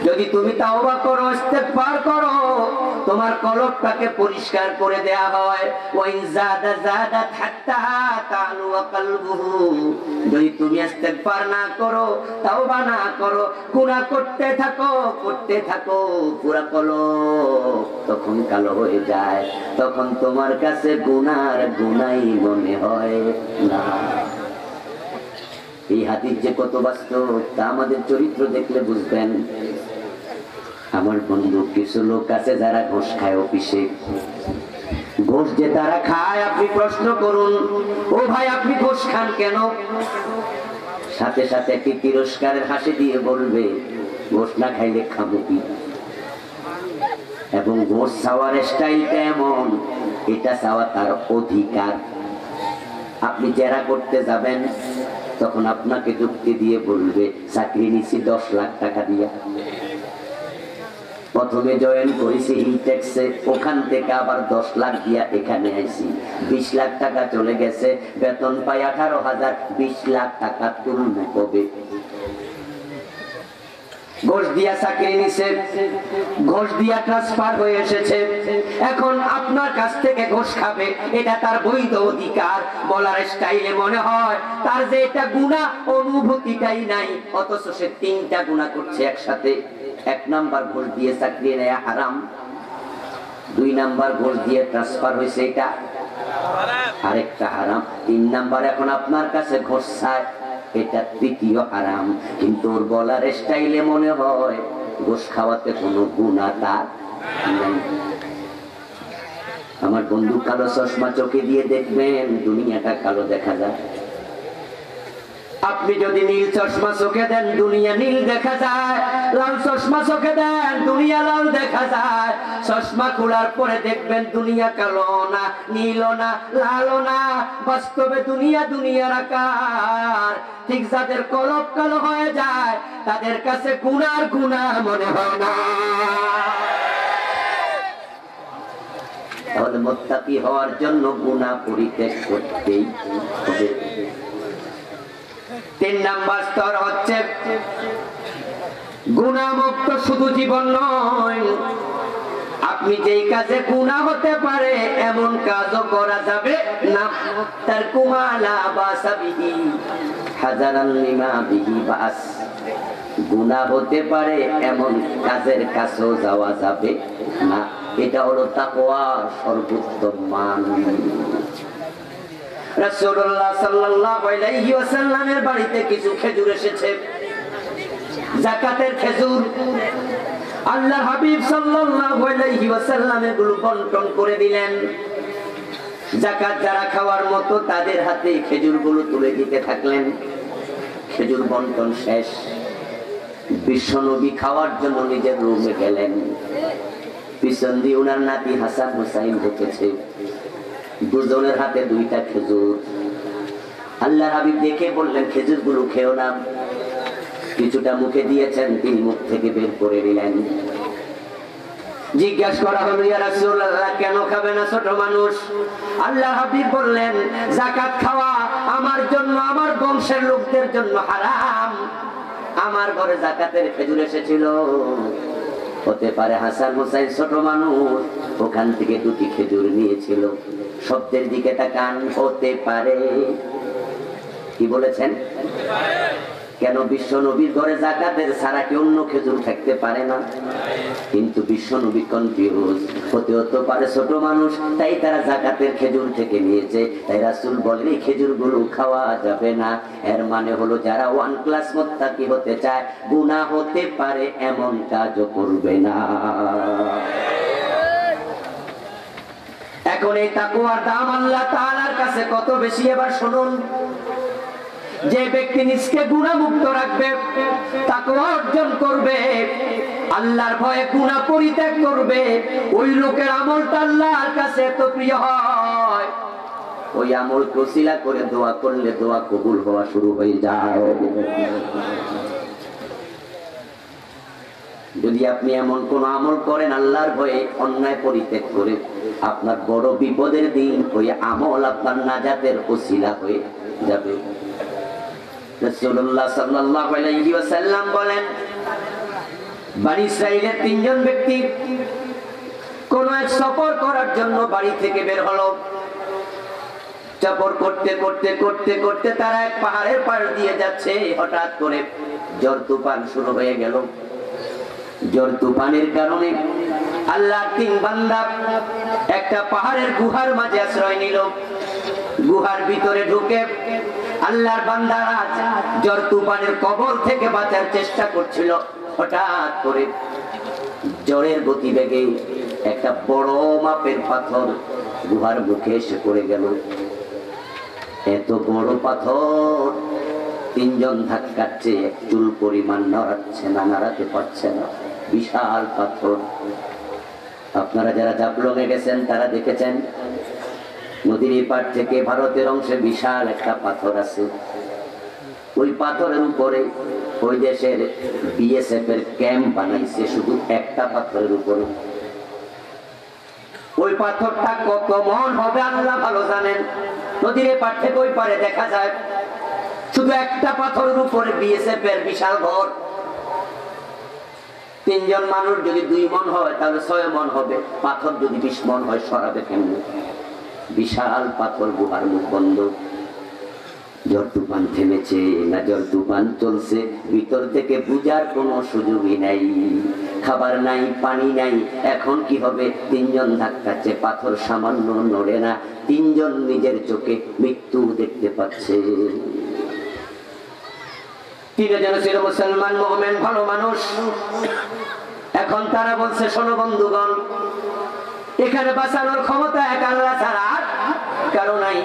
যদি তুমি তাওবা করো, ইস্তেগফার করো, তোমার কলবটাকে পরিষ্কার করে দেয়া হয়। যদি তুমি ইস্তেগফার না করো, তাওবা না করো, গুনাহ করতে থাকো পুরা কলব তখন কালো হয়ে যায়। তখন তোমার কাছে গুনার গুনাই মনে হয় না। এই হাদিস যে কত বাস্তব, তা আমাদের চরিত্র দেখলে বুঝবেন। আমার বন্ধু, কিছু লোক আছে যারা ঘুষ খায় অফিসে। ঘুষ যে তারা খায়, আপনি প্রশ্ন করুন, ও ভাই আপনি ঘুষ খান কেন? সাথে সাথে একটি তিরস্কারের হাসি দিয়ে বলবে, ঘুষ না খাইলে খাবো কি? এবং ঘুষ চাওয়ার স্টাইলটা এমন, এটা চাওয়া তার অধিকার। আপনি জেরা করতে যাবেন, তখন আপনাকে যুক্তি দিয়ে বলবে, চাকরি নিচ্ছি 10 লাখ টাকা দিয়া, প্রথমে জয়েন করেছি হিলটেক্সে, ওখান থেকে আবার 10 লাখ দিয়া এখানে আইছি, 20 লাখ টাকা চলে গেছে, বেতন পাই 18,000, 20 লাখ টাকা তুলবে কবে? ঘুষ দিয়া চাকরি নিছে, ঘুষ দিয়া ট্রান্সফার হয়ে এসেছে, এখন আপনার কাছ থেকে ঘুষ খাবে, এটা তার বৈধ অধিকার। বলার স্টাইলে মনে হয় তার যে এটা গুনাহ, অনুভূতিটাই নাই, অথচ সে 3টা গুনাহ করছে একসাথে। 1 নাম্বার ঘুষ দিয়ে চাকরি নেয়া হারাম, 2 নাম্বার ঘুষ দিয়ে ট্রান্সফার হয়েছে, এটা আরেকটা হারাম, 3 নাম্বার এখন আপনার কাছে ঘুষ চায়, এটা 3য় হারাম। কিন্তু ওর বলার স্টাইলে মনে হয় ঘুষ খাওয়াতে কোনো গুনাহ তার নাই। আমার বন্ধু, কালো চশমা চোখে দিয়ে দেখবেন, দুনিয়াটা কালো দেখা যায়। আপনি যদি নীল চশমা চোখে দেন, দুনিয়া নীল দেখা যায়। লাল চশমা চোখে দেন, দুনিয়া লাল দেখা যায়। চশমা খোলার পরে দেখবেন দুনিয়া কালো না, নীল না, লাল না, বাস্তবে দুনিয়া দুনিয়ার আকার। ঠিক যাদের কলব কালো হয়ে যায়, তাদের কাছে গুনার গুনাহ মনে হয় না। তাহলে মুত্তাকি হওয়ার জন্য গুনাহ পরিত্যাগ করতেই হবে। 3 নাম্বার স্তর হচ্ছে গুনাহ মুক্ত শুধু জীবন নয়, আপনি যেই কাজে গুনাহ হতে পারে এমন কাজও করা যাবে না। তার কুমালা বাসাবিহি হাজারান লিমা বিহি বাস, গুনাহ হতে পারে এমন কাজের কাছেও যাওয়া যাবে না। এটা হলো তাকওয়ার সর্বোত্তম মান। রাসূলুল্লাহ সাল্লাল্লাহু আলাইহি ওয়াসাল্লামের বাড়িতে কিছু খেজুর এসেছে, যাকাতের খেজুর। আল্লাহর হাবিব সাল্লাল্লাহু আলাইহি ওয়াসাল্লাম এগুলো বন্টন করে দিলেন। যাকাত যারা খাওয়ার মতো তাদের হাতে খেজুরগুলো তুলে দিতে থাকলেন। খেজুর বন্টন শেষ, বিশ্বনবী খাওয়ার জন্য নিজের রুমে গেলেন। পিছন দিয়ে উনার নাতি হাসান হুসাইন দেখেছে, দুজনের হাতে দুইটা খেজুর। আল্লাহ হাবিব দেখে বললেন, খেজুরগুলো খেও না। কিছুটা মুখে দিয়েছেন, তিনি মুখ থেকে বের করে নিলেন। জিজ্ঞাসা করা হলো, ইয়া রাসূলুল্লাহ, কেন খাবে না ছোট মানুষ? আল্লাহ হাবিব বললেন, যাকাত খাওয়া আমার জন্য, আমার বংশের লোকদের জন্য হারাম। আমার ঘরে যাকাতের খেজুর এসেছিল, হতে পারে হাসান হুসাইন ছোট মানুষ, ওখান থেকে দুটি খেজুর নিয়েছিল। শব্দের দিকে তাকান, হতে পারে। কি বলেছেন? কেন? বিশ্ব নবীর ঘরে যাকাতের ছাড়া কি অন্য খেজুর থাকতে পারে না? কিন্তু বিশ্ব নবী কনফিউজ, হতে পারে ছোট মানুষ, তাই তারা যাকাতের খেজুর থেকে নিয়েছে। তাই রাসূল বলেন, এই খেজুরগুলো খাওয়া যাবে না। এর মানে হলো, যারা ওয়ান ক্লাস মুত্তাকি হতে চায়, গুনাহ হতে পারে এমন কাজও করবে না। এখন এই তাকওয়ার দাম আল্লাহ তাআলার কাছে কত বেশি, এবার শুনুন। যে ব্যক্তি নিজকে গুনাহমুক্ত রাখবে, তাকওয়া অর্জন করবে, আল্লাহর ভয়ে গুনাহ পরিত্যাগ করবে, ওই লোকের আমলটা আল্লাহর কাছে এত প্রিয় হয়, ওই আমল ওসিলা করে দোয়া করলে দোয়া কবুল হওয়া শুরু হয়ে যায়। যদি আপনি এমন কোন আমল করেন আল্লাহর ভয়ে, অন্যায় পরিত্যাগ করে, আপনার বড় বিপদের দিন ওই আমল আপনার নাজাতের ওসিলা হয়ে যাবে। রাসূলুল্লাহ সাল্লাল্লাহু আলাইহি ওয়াসাল্লাম বলেন, বনী ইসরাইলের তিনজন ব্যক্তি কোন এক সফর করার জন্য বাড়ি থেকে বের হলো। সফর করতে করতে করতে করতে তারা এক পাহাড়ের পাড় দিয়ে যাচ্ছে। হঠাৎ করে ঝড় তুফান শুরু হয়ে গেল। ঝড় তুফানের কারণে আল্লাহর তিন বান্দা একটা পাহাড়ের গুহার মাঝে আশ্রয় নিল। গুহার ভিতরে ঢুকে আল্লাহর বান্দারা ঝড় তুফানের কবল থেকে বাঁচার চেষ্টা করছিল। হঠাৎ করে ঝড়ের গতিবেগে একটা বড় মাপের পাথর গুহার মুখে এসে পড়ে গেল। এত বড় পাথর, তিনজন ধাক্কাচ্ছে, এক চুল পরিমাণ নড়াচ্ছে না, নাড়াতে পারছে না। বিশাল পাথর। আপনারা যারা জাফলংয়ে গেছেন তারা দেখেছেন, নদীর পার থেকে ভারতের অংশে বিশাল একটা পাথর আছে। ওই পাথরের উপরে ওই দেশের বিএসএফ এর ক্যাম্প বানাইছে, শুধু একটা পাথরের উপরে। ওই পাথরটা কত মন হবে আল্লাহ ভালো জানেন। নদীর পার থেকে ওই পারে দেখা যায়, শুধু একটা পাথরের উপরে বিএসএফ এর বিশাল ঘর। তিনজন মানুষ যদি 2 মন হয় তাহলে 6 মন হবে। পাথর যদি 20 মন হয়, সরাবে কেমনে? বিশাল পাথর, গুহার মুখ বন্ধ। ঝড় তুফান থেমেছে না ঝড় তুফান চলছে, ভিতর থেকে বুঝার কোনো সুযোগই নাই। খাবার নাই, পানি নাই, এখন কি হবে? তিনজন ধাক্কাচ্ছে, পাথর সামান্য নড়ে না। তিনজন নিজের চোখে মৃত্যু দেখতে পাচ্ছে। তিনজন ছিল মুসলমান, মুমিন, ভালো মানুষ। এখন তারা বলছে, শোনো বন্ধুগণ, এখানে বাঁচানোর ক্ষমতা এক আল্লাহ ছাড়া আর কারো নাই।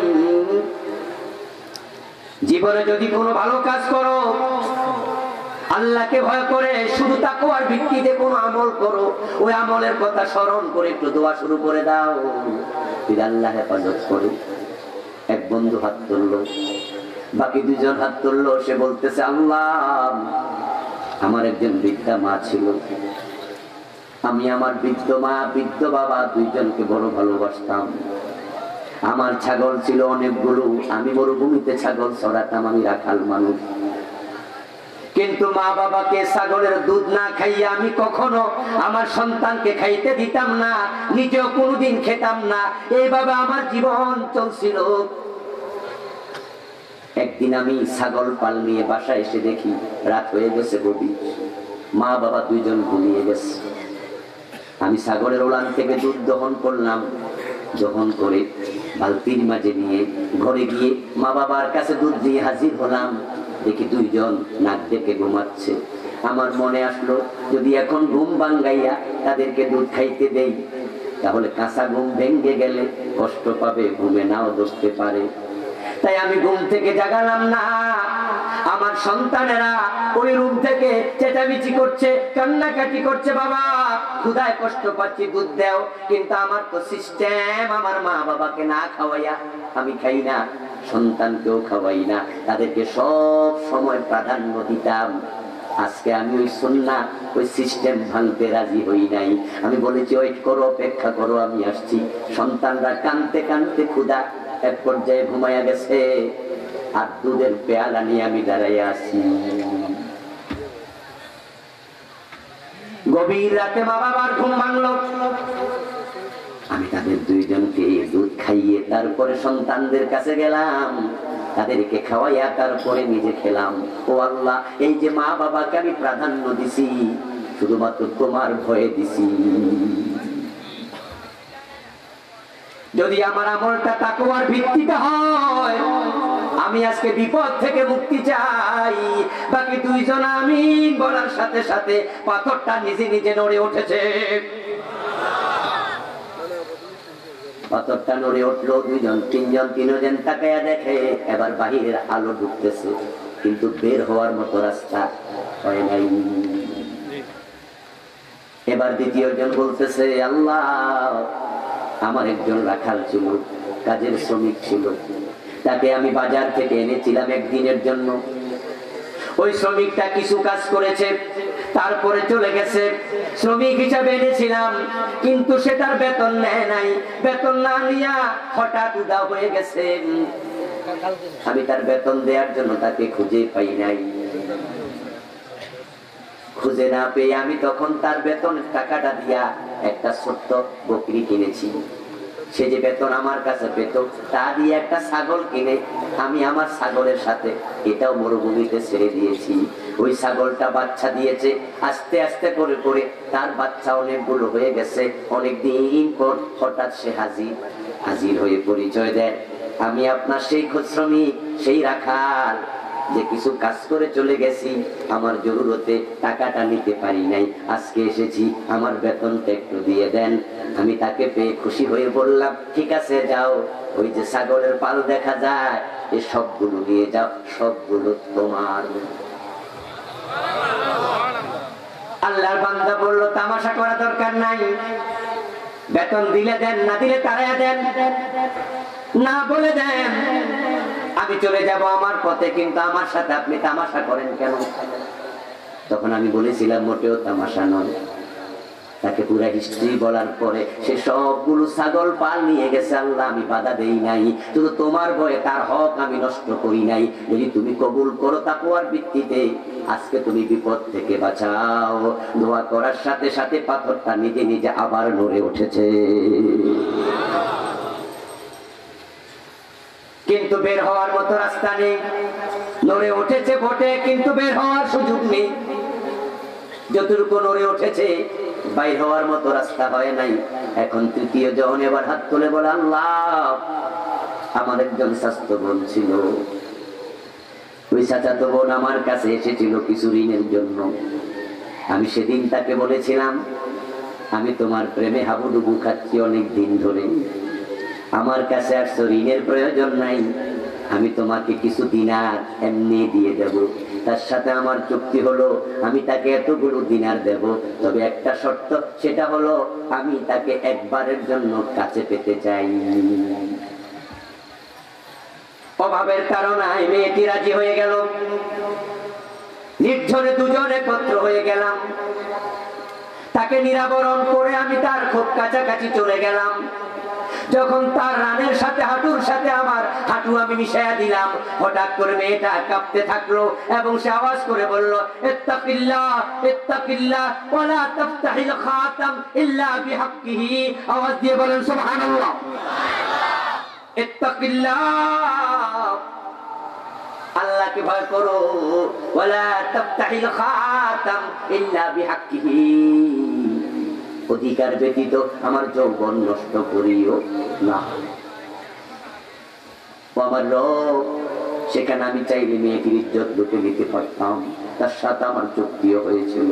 জীবনে যদি কোনো ভালো কাজ করো, আল্লাহকে ভয় করে, শুধু তাকওয়ার ভিত্তিতে কোনো আমল করো, ওই আমলের কথা স্মরণ করে একটু দোয়া শুরু করে দাও, আল্লাহ হেফাজত করে। এক বন্ধু হাত তুললো, বাকি 2 জন হাত তুললো। সে বলতেছে, আল্লাহ, আমার একজন বৃদ্ধা মা ছিল, আমি আমার বৃদ্ধ মা, বৃদ্ধ বাবা 2 জনকে বড় ভালোবাসতাম। আমার ছাগল ছিল অনেকগুলো, আমি মরুভূমিতে ছাগল চড়াতাম, আমি রাখাল মানুষ। কিন্তু মা বাবাকে ছাগলের দুধ না খাইয়ে আমি কখনো আমার সন্তানকে খাইতে দিতাম না, নিজেও কোনোদিন খেতাম না। এইভাবে আমার জীবন চলছিল। একদিন আমি ছাগল পাল নিয়ে বাসায় এসে দেখি রাত হয়ে গেছে গভীর, মা বাবা 2 জন ঘুমিয়ে গেছে। আমি ছাগলের ওলান থেকে দুধ দহন করলাম, দহন করে বালতির মাঝে নিয়ে ঘরে গিয়ে মা বাবার কাছে দুধ দিয়ে হাজির হলাম। দেখি 2 জন নাক ডেকে ঘুমাচ্ছে। আমার মনে আসলো, যদি এখন ঘুম ভাঙ্গাইয়া তাদেরকে দুধ খাইতে দেই, তাহলে কাঁচা ঘুম ভেঙে গেলে কষ্ট পাবে, ঘুমে নাও ধরতে পারে। তাই আমি ঘুম থেকে জাগালাম না, আমার সন্তানেরা ওই রুম থেকে চেঁচামেচি করছে, কান্নাকাটি করছে, বাবা ক্ষুধায় কষ্ট পাচ্ছি, দুধ দাও। কিন্তু আমার তো সিস্টেম, আমার মা বাবাকে না খাওয়াইয়া আমি খাই না, সন্তানকেও খাওয়াই না, তাদেরকে সব সময় প্রাধান্য দিতাম। আজকে আমি ওই সুন্নাহ, ওই সিস্টেম ভাঙতে রাজি হই নাই। আমি বলেছি ওয়েট করো, অপেক্ষা করো, আমি আসছি। সন্তানরা কানতে কানতে ক্ষুধা এক পর্যায়ে ঘুমাইয়া গেছে, আর দুধের পেয়ালা নিয়ে আমি দাঁড়াইয়া আছি। গভীর রাতে মা বাবার ঘুম ভাঙলো। আমি তাদের দুইজনকে দুধ খাইয়ে তারপরে সন্তানদের কাছে গেলাম, তাদেরকে খাওয়াইয়া তারপরে নিজে খেলাম। ও আল্লাহ, এই যে মা বাবাকে আমি প্রাধান্য দিছি, শুধুমাত্র তোমার ভয়ে দিছি। যদি আমার আমলটা তাকওয়ার ভিত্তিতে হয়, আমি আজকে বিপদ থেকে মুক্তি চাই। বাকি দুইজন আমিন বলার সাথে সাথে পাথরটা নিজে নিজে নড়ে উঠেছে। পাথরটা নড়ে উঠলো, দুইজন তিনজন তিনজন তাকায়া দেখে এবার বাহিরের আলো ঢুকতেছে, কিন্তু বের হওয়ার মতো রাস্তা হয় নাই। এবার দ্বিতীয় জন বলতেছে, আল্লাহ, আমার একজন রাখাল ছিল, কাজের শ্রমিক ছিল, তাকে আমি বাজার থেকে এনেছিলাম একদিনের জন্য। ওই শ্রমিকটা কিছু কাজ করেছে, তারপরে চলে গেছে। শ্রমিক হিসাবে এনেছিলাম, কিন্তু সেটার বেতন নেয় নাই। বেতন না নিয়া হঠাৎ উধাও হয়ে গেছে। আমি তার বেতন দেওয়ার জন্য তাকে খুঁজে পাই নাই। খুঁজে না পেয়ে আমি তখন তার বেতনের টাকাটা দিয়া একটা ছোট্ট বকরি কিনেছি। সে যে বেতন আমার কাছে পেত, তা দিয়ে একটা ছাগল কিনে আমি আমার ছাগলের সাথে এটাও মরুভূমিতে ছেড়ে দিয়েছি। ওই ছাগলটা বাচ্চা দিয়েছে, আস্তে আস্তে করে করে তার বাচ্চা অনেকগুলো হয়ে গেছে। অনেকদিন পর হঠাৎ সে হাজির হয়ে পরিচয় দেয়, আমি আপনার সেই শ্রমিক, সেই রাখাল, যে কিছু কাজ করে চলে গেছি, আমার জরুরতে টাকাটা নিতে পারি নাই, আজকে এসেছি, আমার বেতনটা একটু দিয়ে দেন। আমি তাকে পেয়ে খুশি হয়ে বললাম, ঠিক আছে যাও, ওই যে ছাগলের পাল দেখা যায়, এই সবগুলো নিয়ে যাও, সবগুলো তোমার। আল্লাহর বান্দা বলল, তামাশা করা দরকার নাই, বেতন দিলে দেন, না দিলে তাড়াইয়া দেন, না বলে দেন, আমি চলে যাব আমার পথে, কিন্তু আমার সাথে আপনি তামাশা করেন কেন? তখন আমি বলেছিলাম, মোটেও তামাশা নয়। তাকে পুরো হিস্ট্রি বলার পরে সে সবগুলো ছাগল পাল নিয়ে গেছে। আল্লাহ, আমি বাধা দেই নাই, শুধু তোমার ভয়ে তার হক আমি নষ্ট করি নাই। যদি তুমি কবুল করো তাকওয়ার ভিত্তিতে, আজকে তুমি বিপদ থেকে বাঁচাও। দোয়া করার সাথে সাথে পাথরটা নিজে নিজে আবার নড়ে উঠেছে। কিন্তু বের হওয়ার মতো রাস্তা নেই। নড়ে উঠেছে বটে, কিন্তু বের হওয়ার সুযোগ নেই। যতটুকু নড়ে উঠেছে, বাইর হওয়ার মতো রাস্তা হয় নাই। এখন তৃতীয় জন এবার হাত তুলে বলে, আল্লাহ, আমার একজন স্বাস্থ্য বোন ছিল, ওই চাচাতো বোন আমার কাছে এসেছিল কিছু ঋণের জন্য। আমি সেদিন তাকে বলেছিলাম, আমি তোমার প্রেমে হাবুডুবু খাচ্ছি অনেক দিন ধরে, আমার কাছে আসছো, ঋণের প্রয়োজন নাই, আমি তোমাকে কিছু দিনার এমনি দিয়ে দেব। তার সাথে আমার চুক্তি হলো, আমি তাকে এতগুলো দিনার দেব, তবে একটা শর্ত, সেটা হলো আমি তাকে একবারের জন্য কাছে পেতে চাই। অভাবের কারণে মেয়েটি রাজি হয়ে গেল। নির্ঝরে দুজন একত্র হয়ে গেলাম, তাকে নিরাবরণ করে আমি তার খুব কাছাকাছি চলে গেলাম। যখন তার রানের সাথে হাঁটুর সাথে আমার হাঁটু আমি মিশাইয়া দিলাম, হঠাৎ করে মেয়েটা কাঁপতে থাকলো এবং সে আওয়াজ করে বলল, ইত্তাকিল্লাহ ইত্তাকিল্লাহ ওয়ালা তাফতাহিল খাতাম ইল্লা বিহাক্কিহি। আওয়াজ দিয়ে বলেন সুবহানাল্লাহ। ইত্তাকিল্লাহ, আল্লাহকে ভয় করো, ওয়ালা তাফতাহিল খাতাম ইল্লা বিহাক্কিহি, অধিকার ব্যতীত আমার যৌবন নষ্ট করিও না। আমার রব, সেখানে আমি চাইলে মেয়েটির ইজ্জত লুটে নিতে পারতাম, তার সাথে আমার চুক্তিও হয়েছিল।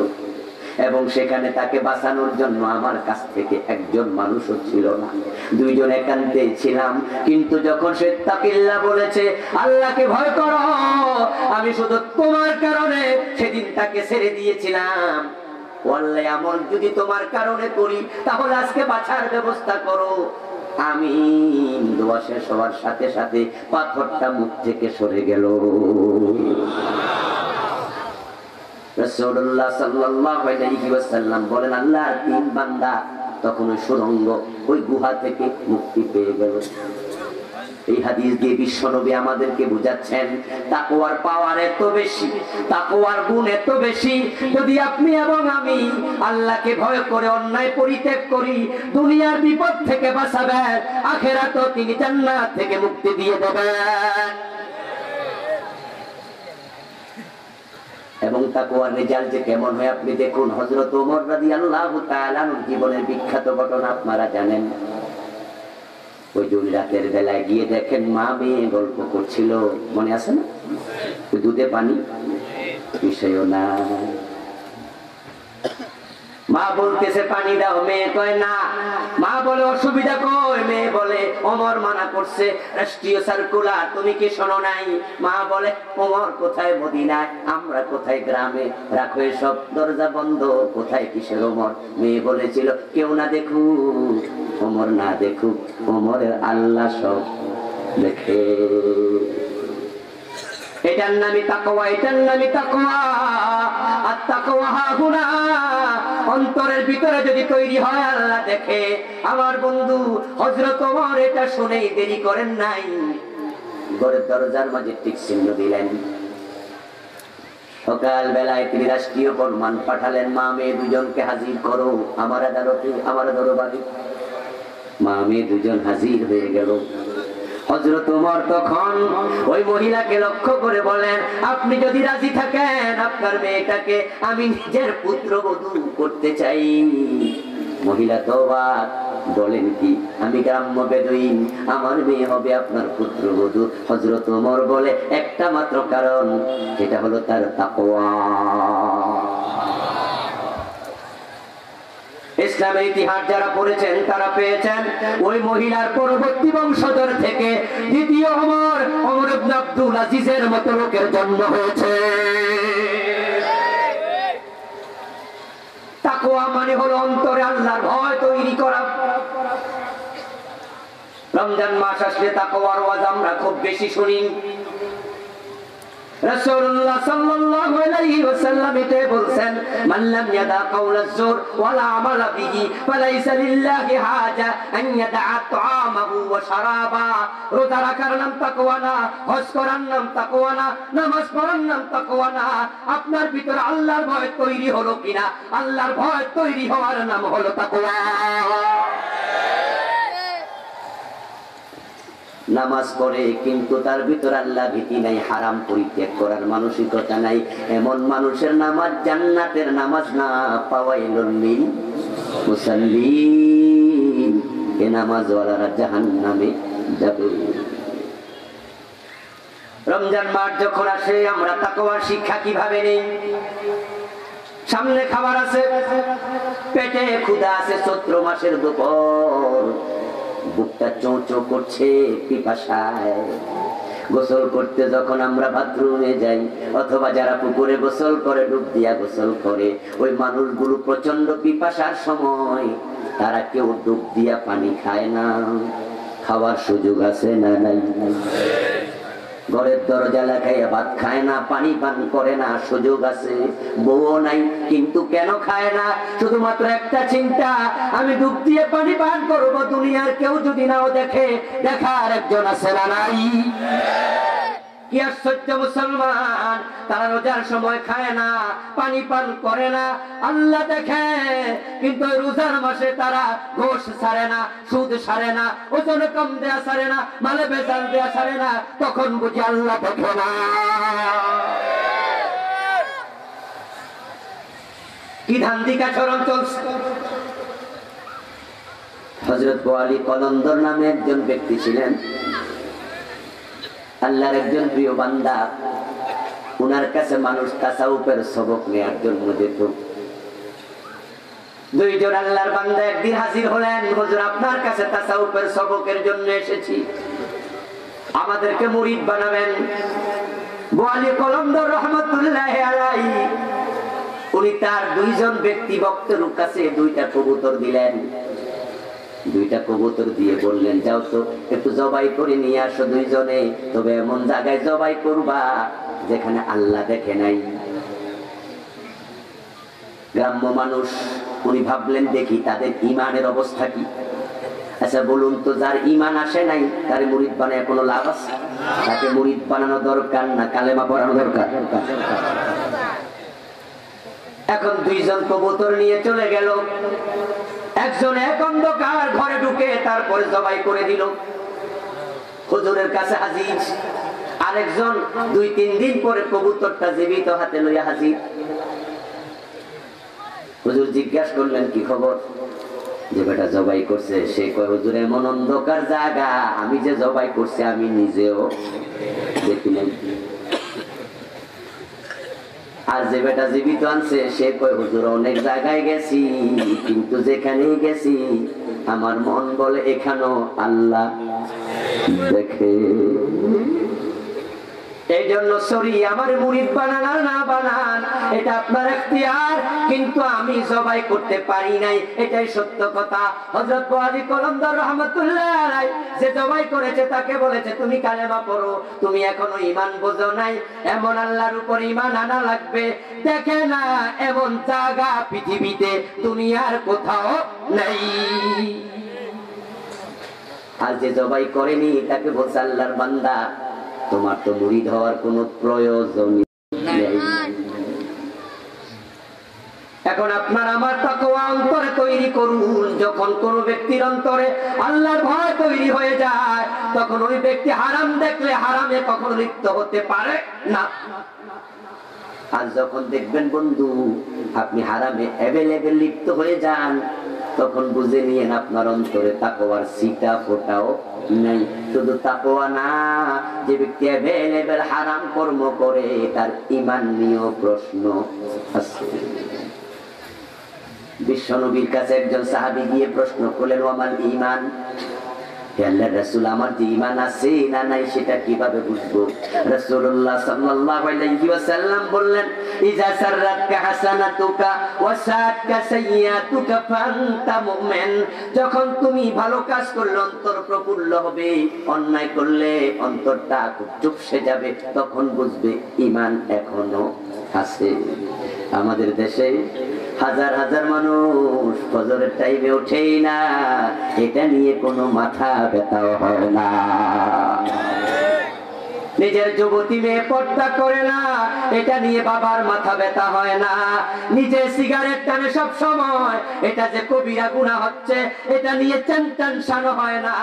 এবং সেখানে তাকে বাঁচানোর জন্য আমার কাছ থেকে একজন মানুষও ছিল না, দুইজন একান্তে ছিলাম। কিন্তু যখন সে তাকিল্লাহ বলেছে, আল্লাহকে ভয় করো, আমি শুধু তোমার কারণে সেদিন তাকে ছেড়ে দিয়েছিলাম। আল্লাহ আমল যদি তোমার কারণে করি তাহলে আজকে বাঁচার ব্যবস্থা করো। আমি দোয়া শেষ হওয়ার সাথে সাথে পাথরটা মুখ থেকে সরে গেল। রাসূলুল্লাহ সাল্লাল্লাহু আলাইহি ওয়াসাল্লাম বলেন, আল্লাহর তিন বান্দা তখন ওই সুরঙ্গ, ওই গুহা থেকে মুক্তি পেয়ে গেল। এই হাদিস দিয়ে বিশ্বনবী আমাদেরকে বুঝাচ্ছেন তাকওয়ার পাওয়ার এত বেশি, তাকওয়ার গুণ এত বেশি। যদি আপনি এবং আমি আল্লাহকে ভয় করে অন্যায় পরিত্যাগ করি, দুনিয়ার বিপদ থেকে বাঁচাবেন, আখিরাতেও তিনি জান্নাত থেকে মুক্তি দিয়ে দেবেন। এবং তাকওয়ার রেজাল্ট যে কেমন হয় আপনি দেখুন। হযরত ওমর রাদিয়াল্লাহু তাআলা আনহুর জীবনের বিখ্যাত ঘটনা আপনারা জানেন। ওই রাতের বেলায় গিয়ে দেখেন মা মেয়ে গল্প করছিল, মনে আছে না? দুধে পানি বিষয়ও না, মা বলতেছে পানি দাও, মেয়ে কয় না। মা বলে অসুবিধা কই? মেয়ে বলে ওমর মানা করছে, রাষ্ট্রীয় সার্কুলার, তুমি কি শোনো নাই? মা বলে ওমর কোথায় মদিনায়, আমরা কোথায় গ্রামে, রাখো এসব, দরজা বন্ধ, কোথায় কিসের ওমর? মেয়ে বলেছিল কেউ না দেখুক, ওমর না দেখুক, ওমরের আল্লাহ সব দেখে। এটার নামই তাকওয়া, এটার নামই তাকওয়া। আর তাকওয়া হাগুনা, অন্তরের ভিতরে যদি তৈরি হয় আল্লাহ দেখে। আমার বন্ধু হযরত ওমর এটা শুনেই দেরি করেন নাই, ঘরের দরজার মাঝে টিক চিহ্ন দিলেন। সকাল বেলায় তিনি রাষ্ট্রীয় ফরমান পাঠালেন, মা মেয়ে দুজনকে হাজির করো আমার আদালতে, আমার দরবারে। মা মেয়ে দুজন হাজির হয়ে গেল। হযরত ওমর তখন ওই মহিলাকে লক্ষ্য করে বলেন, আপনি যদি রাজি থাকেন আপনার মেয়েটাকে আমি নিজের পুত্রবধূ করতে চাই। মহিলা তো অবাক, বলেন কি? আমি গ্রাম্য বেদুইন, আমার মেয়ে হবে আপনার পুত্রবধূ? হযরত ওমর বলে একটা মাত্র কারণ, সেটা হলো তার তাকওয়া। ইসলামের ইতিহাস যারা পড়েছেন তারা পেয়েছেন ওই মহিলার পরবর্তী বংশধর থেকে দ্বিতীয় ওমর, ওমর ইবনে আব্দুল আজিজের মতো লোকের জন্ম হয়েছে। তাকওয়া মানে হলো অন্তরে আল্লাহর ভয় তৈরি করা। রমজান মাস আসলে তাকওয়ার ওয়াজ আমরা খুব বেশি শুনি। রাসূলুল্লাহ সাল্লাল্লাহু আলাইহি ওয়াসাল্লাম এটাই বলেন, মান লাম ইয়াদা কাওলাজ জুর ওয়ালা আমালা বিহি ফালাইসা লিল্লাহি হাজা আন ইয়াদা তাআমাহু ওয়া শারাবা। রোজা রাখার নাম তাকওয়া না, হজ করার নাম তাকওয়া না, নামাজ পড়ার নাম তাকওয়া না। আপনার ভিতরে আল্লাহর ভয় তৈরি হলো কিনা? আল্লাহর ভয় তৈরি হওয়ার নাম হলো তাকওয়া। নামাজ পড়ে কিন্তু তার ভিতর আল্লাহ ভীতি নাই, হারাম পরিত্যাগ করার মানসিকতা নাই, এমন মানুষের নামাজ জান্নাতের নামাজ না। ফাওয়াইলুল লিল মুসাল্লিন, এ নামাজওয়ালারা জাহান্নামে যাবে। রমজান মাস যখন আসে আমরা তাকওয়ার শিক্ষা কিভাবে নেই? সামনে খাবার আছে, পেটে ক্ষুধা আছে, চৈত্র মাসের দুপুর, বুকটা চোঁচো করছে পিপাসায়। গোসল করতে যখন আমরা বাথরুমে যাই অথবা যারা পুকুরে গোসল করে, ডুব দিয়া গোসল করে, ওই মানুষগুলো প্রচন্ড পিপাসার সময় তারা কেউ ডুব দিয়া পানি খায় না। খাওয়ার সুযোগ আছে না নাই? ঘরের দরজা লাগাইয়া ভাত খায় না, পানি পান করে না, সুযোগ আছে। বউ নাই কিন্তু কেন খায় না? শুধুমাত্র একটা চিন্তা, আমি ডুব দিয়ে পানি পান করবো, দুনিয়ার কেউ যদি নাও দেখে, দেখার একজন আছে না নাই? কি আশ্চর্য মুসলমান, তারা রোজার সময় খায় না, পানি পান করে না, আল্লাহ দেখে। কিন্তু রোজার মাসে তারা ঘোষ ছাড়ে না, সুদ ছাড়ে না, ওজন কম দেয়া ছাড়ে না, মালে বেজাল দেয়া ছাড়ে না, তখন বুঝি আল্লাহ দেখে না। কি ধান্দিক আচরণ চলছে। হযরত আলী কলন্দর নামে একজন ব্যক্তি ছিলেন, আল্লাহর একজন প্রিয় বান্দা। উনার কাছে মানুষ তাসাউফের সবক নেওয়ার জন্য যেত। দুইজন আল্লাহর বান্দা একদিন হাজির হলেন, হুজুর আপনার কাছে তাসাউফের সবকের জন্য এসেছি, আমাদেরকে মুরিদ বানাবেন। বোয়ালি কলন্দর রহমতুল্লাহ আলাইহি উনি তার দুইজন ব্যক্তি বক্তের কাছে দুইটা কবুতর দিলেন। দুইটা কবুতর দিয়ে বললেন, যাও তো একটু জবাই করে নিয়ে আসো দুইজনে, তবে এমন জায়গায় জবাই করবা যেখানে আল্লাহ দেখে নাই। গ্রাম্য মানুষ, উনি ভাবলেন দেখি তাদের ইমানের অবস্থা কি। আচ্ছা বলুন তো, যার ইমান আসে নাই তার মুরিদ বানায় কোনো লাভ আছে? তাকে মুরিদ বানানো দরকার না কালেমা পড়ানো দরকার? এখন দুইজন কবুতর নিয়ে চলে গেল, একজন এক অন্ধকার ঘরে ঢুকে তারপরে জবাই করে দিল, হুজুরের কাছে হাজির। আরেকজন 2-3 দিন পরে কবুতরটা জীবিত হাতে লইয়া হাজির। হুজুর জিজ্ঞাসা করলেন কি খবর? যে বেটা জবাই করছে সে কয়, হুজুর এমন অন্ধকার জায়গা আমি যে জবাই করছি আমি নিজেও দেখি নাই। আর যে বেটা জীবিত আনছে সে কয়, হুজুর অনেক জায়গায় গেছি কিন্তু যেখানেই গেছি আমার মন বলে এখানেও আল্লাহ দেখে। এই জন্য সরি, আমার মুরিদ বানান আর না বানান এটা আপনার ইখতিয়ার, কিন্তু আমি জবাই করতে পারি নাই, এটাই সত্য কথা। হযরত বোয়ালি কলন্দর রাহমাতুল্লাহ আলাইহি যে জবাই করেছে তাকে বলেছে, তুমি কালেমা পড়ো, তুমি এখনো ঈমান বোঝো নাই, এমন আল্লাহর উপর ঈমান আনা লাগবে। দেখে না এমন জায়গা পৃথিবীতে দুনিয়ার কোথাও নাই। আর যে জবাই করেনি তাকে বলছে, আল্লাহর বান্দা তোমার তো মুরিদ হওয়ার কোনো প্রয়োজন নেই। এখন আপনার আমার তাকওয়া অন্তরে তৈরি করুন। যখন কোন ব্যক্তির অন্তরে আল্লাহর ভয় তৈরি হয়ে যায় তখন ওই ব্যক্তি হারাম দেখলে হারামে কখনো লিপ্ত হতে পারে না। আর যখন দেখবেন বন্ধু আপনি হারামে এভেলেবেল লিপ্ত হয়ে যান তখন বুঝে নিয়েন আপনার অন্তরে তাকওয়ার সিটা ফোটাও নাই। শুধু তাকওয়া না, যে ব্যক্তি এভেলেবেল হারাম কর্ম করে তার ঈমান নিয়েও প্রশ্ন আছে। বিশ্বনবীর কাছে একজন সাহাবী গিয়ে প্রশ্ন করলেন, ওয়ামাল ঈমান, হে আল্লাহর রাসূল আমার যে ঈমান আছে না নাই সেটা কিভাবে বুঝবো? রাসূলুল্লাহ সাল্লাল্লাহু আলাইহি ওয়াসাল্লাম বললেন, ইজা সাররাতকা হাসানাতুকা ওয়া সাআতকা সাইয়্যাতুকা ফান্তা মুমিন। যখন তুমি ভালো কাজ করলে অন্তর প্রফুল্ল হবে, অন্যায় করলে অন্তরটা চুপসে যাবে, তখন বুঝবে ঈমান এখনো আছে। আমাদের দেশে হাজার হাজার মানুষ ফজরের টাইমে ওঠেই না, এটা নিয়ে কোনো মাথা ব্যথাও হয় না। নিজের যুবতী মেয়ে পর্দা করে না, এটা নিয়ে বাবার মাথা ব্যথা হয় না। নিজে সিগারেট টানে সব সময়, এটা যে কবিরা গুনাহ হচ্ছে এটা নিয়ে টেনশন হয় না।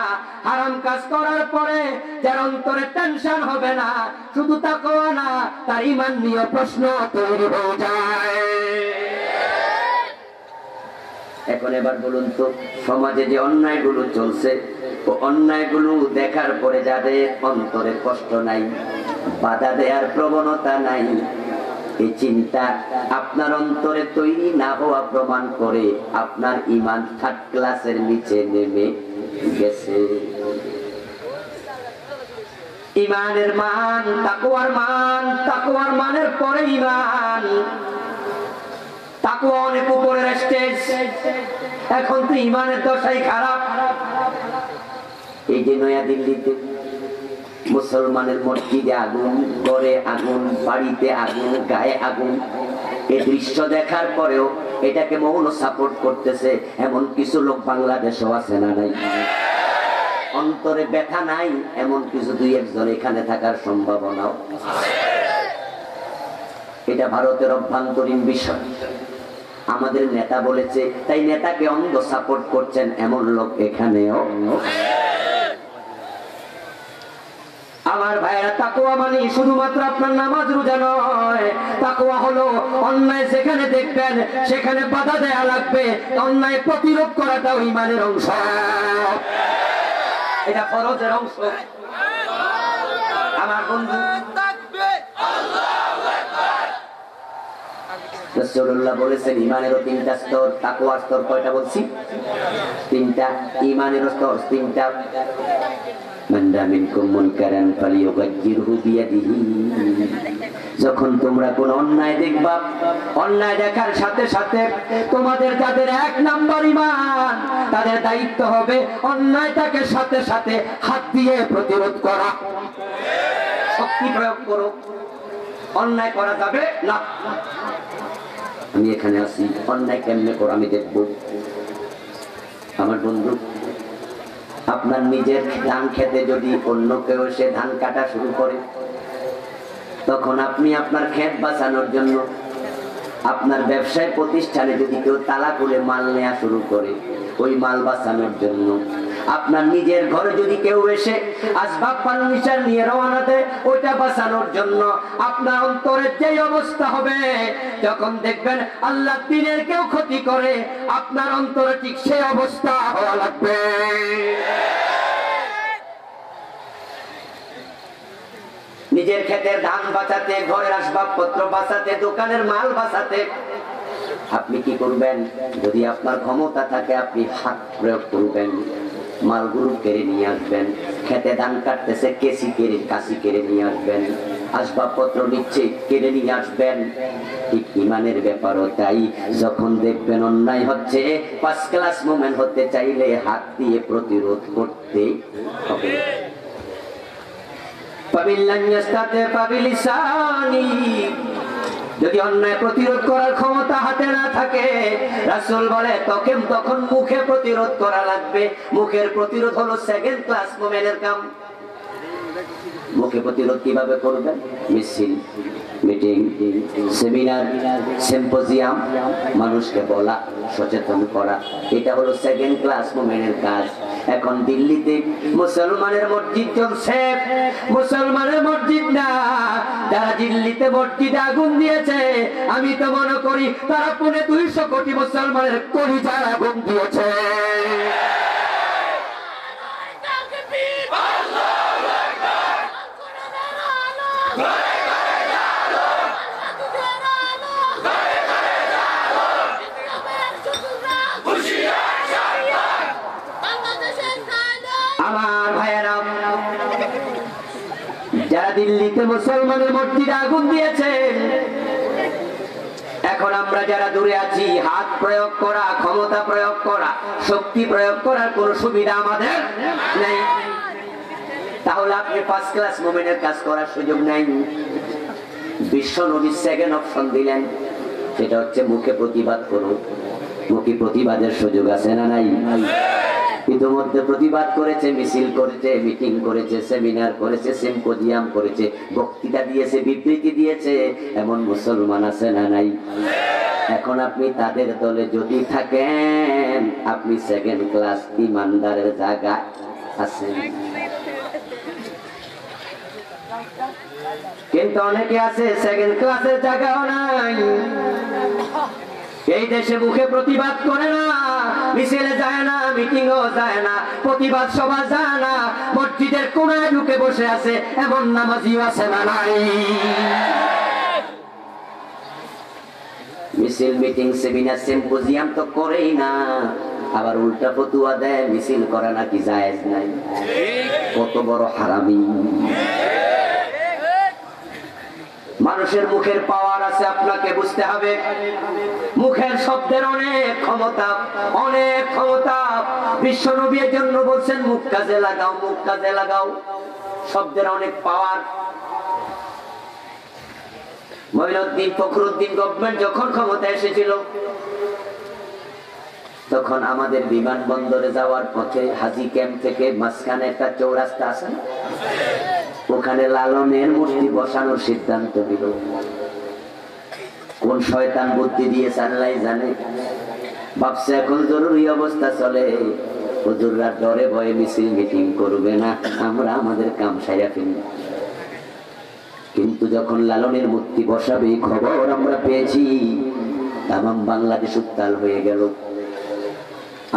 হারাম কাজ করার পরে যার অন্তরে টেনশন হবে না, শুধু তাকওয়া না তার ঈমান নিয়ে প্রশ্ন তৈরি হয়ে যায়। এখন এবার বলুন তো, সমাজে যে অন্যায়গুলো চলছে ও অন্যায়গুলো দেখার পরে যাদের অন্তরে কষ্ট নাই, বাধা দেওয়ার প্রবণতা নাই, এই চিন্তা আপনার অন্তরে তৈরি না হওয়া প্রমাণ করে আপনার ঈমান 3rd ক্লাসের নিচে নেমে গেছে। ঈমানের মান, তাকওয়ার মানের পরে ঈমান। তাকওয়া অনেক উপরের স্টেজ, এখন তো ঈমানের দশাই খারাপ। এই যে নয়া দিল্লিতে মুসলমানের মসজিদে আগুন, ঘরে আগুন, বাড়িতে আগুন, গায়ে আগুন, এই দৃশ্য দেখার পরেও এটাকে মৌন সাপোর্ট করতেছে এমন কিছু লোক বাংলাদেশেও আছে না নাই? অন্তরে ব্যথা নাই এমন কিছু 2-1 এখানে থাকার সম্ভাবনাও। এটা ভারতের অভ্যন্তরীণ বিষয়, আমাদের নেতা বলেছে তাই নেতাকে অন্ধ সাপোর্ট করছেন এমন লোক এখানেও। আমার ভাইরা, তাকওয়া মানে শুধুমাত্র আপনার নামাজ রোজা নয়, তাকওয়া হলো অন্যায় যেখানে দেখবেন সেখানে বাধা দেয়া লাগবে, অন্যায় প্রতিরোধ করাটাও ঈমানের অংশ, এটা ফরজের অংশ। আমার বন্ধু রাসূলুল্লাহ বলেছেন ইমানেরও তিনটা স্তর, তাকওয়ার স্তর কয়টা বলছি? তিনটা। ইমানেরও স্তর তিনটা। যখন তোমরা কোন অন্যায় দেখবা, অন্যায় দেখার সাথে সাথে তোমাদের যাদের 1 নাম্বার ঈমান, তাদের দায়িত্ব হবে অন্যায়টাকে সাথে সাথে হাত দিয়ে প্রতিরোধ করা। শক্তি প্রয়োগ করো, অন্যায় করা যাবে না। আমি এখানে আসি, অন্যায় কেমনে করো আমি দেখবো। আমার বন্ধু, আপনার নিজের ধান খেতে যদি অন্য কেউ এসে ধান কাটা শুরু করে, তখন আপনি আপনার ক্ষেত বাঁচানোর জন্য, আপনার ব্যবসায় প্রতিষ্ঠানে যদি কেউ তালা খুলে মাল নেওয়া শুরু করে ওই মাল বাঁচানোর জন্য, আপনার নিজের ঘরে যদি কেউ এসে আসবাব ফার্নিচার নিয়ে রওনা দেয় ওইটা বাঁচানোর জন্য, আপনার অন্তরের যে অবস্থা হবে যখন দেখবেন আল্লাহ দ্বীনের কেউ ক্ষতি করে, আপনার অন্তরে ঠিক সেই অবস্থা হওয়া লাগবে। নিজের ক্ষেতের ধান বাঁচাতে, ঘরের আসবাবপত্র বাঁচাতে, দোকানের মাল বাঁচাতে আপনি কি করবেন? যদি আপনার ক্ষমতা থাকে আপনি হাত প্রয়োগ করবেন, মালগুলো কেড়ে নিয়ে আসবেন। খেতে ধান কাটতেছে, কাশি কেড়ে নিয়ে আসবেন। আসবাবপত্র নিচ্ছে, কেড়ে নিয়ে আসবেন। ঠিক ইমানের ব্যাপারও তাই। যখন দেখবেন অন্যায় হচ্ছে, 5 ক্লাস মোমেন্ট হতে চাইলে হাত দিয়ে প্রতিরোধ করতে হবে। যদি অন্যায় প্রতিরোধ করার ক্ষমতা হাতে না থাকে, রাসূল বলে তখন মুখে প্রতিরোধ করা লাগবে। মুখের প্রতিরোধ হলো 2nd ক্লাস মোমেন্টের কাম। মুখে প্রতিরোধ কিভাবে করবেন? মিছিল, মিটিং, সেমিনার, সিম্পোজিয়াম, মানুষকে বলা, সচেতন করা, এটা হলো 2nd ক্লাস মোমেন্টের কাজ। এখন দিল্লিতে মুসলমানের মসজিদ চলছে, মুসলমানের মসজিদ না, যারা দিল্লিতে মসজিদে আগুন দিয়েছে আমি তো মনে করি তারা 250 কোটি মুসলমানের কলিজায় আগুন দিয়েছে। আমার ভাইয়েরা, যারা দিল্লিতে মুসলমানের মসজিদে আগুন দিয়েছে, এখন আমরা যারা দূরে আছি, হাত প্রয়োগ করা, ক্ষমতা প্রয়োগ করা, শক্তি প্রয়োগ করার কোন সুবিধা আমাদের নেই। তাহলে আপনি 5 ক্লাস মোমেন্টের কাজ করার সুযোগ নেই। বিশ্ব নবী 2nd অপশন দিলেন, সেটা হচ্ছে মুখে প্রতিবাদ করো। মুখে প্রতিবাদের সুযোগ আছে না নাই? ইতিমধ্যে প্রতিবাদ করেছে, মিছিল করেছে, মিটিং করেছে, সেমিনার করেছে, সিম্পোজিয়াম করেছে, বক্তৃতা দিয়েছে, বিবৃতি দিয়েছে, এমন মুসলমান আছে না নাই? এখন আপনি তাদের দলে যদি থাকেন, আপনি 2nd ক্লাস ইমানদারের জায়গা আছেন। কিন্তু অনেকে আছে 2nd ক্লাসের জায়গাও নাই। এই দেশে মুখে প্রতিবাদ করে না, মিছিলে যায় না, মিটিংও যায় না, প্রতিবাদ সভা যায় না, মসজিদের কোণায় ঢুকে বসে আছে এমন নামাজিও আছে না নাই? মিছিল, মিটিং, সেমিনার, সিম্পোজিয়াম তো করেই না, আবার উল্টা ফতুয়া দেয় মিছিল করা নাকি জায়েজ নাই। কত বড় হারামি! মানুষের মুখের পাওয়ার আছে, আপনাকে বুঝতে হবে। মুখের শব্দের অনেক ক্ষমতা, অনেক ক্ষমতা। বিশ্ব নবীর জন্য বলছেন মুখ কাজে লাগাও, মুখ কাজে লাগাও। শব্দের অনেক পাওয়ার। মঈনুদ্দিন ফখরুদ্দিন গভর্নমেন্ট যখন ক্ষমতা এসেছিল, তখন আমাদের বিমানবন্দরে যাওয়ার পথে হাজি ক্যাম্প থেকে মাঝখানে একটা চৌরাস্তা আছে, ওখানে লালনের মূর্তি বসানোর সিদ্ধান্ত নিল। কোন শয়তান বুদ্ধি দিয়ে আল্লাহ জানে। ভাবছে এখন জরুরি অবস্থা চলে, হুজুররা ডরে ভয়ে মিছিল মিটিং করবে না, আমরা আমাদের কাম সাইরা ফেলব। কিন্তু যখন লালনের মূর্তি বসাবে খবর আমরা পেয়েছি, তামাম বাংলাদেশ উত্তাল হয়ে গেল।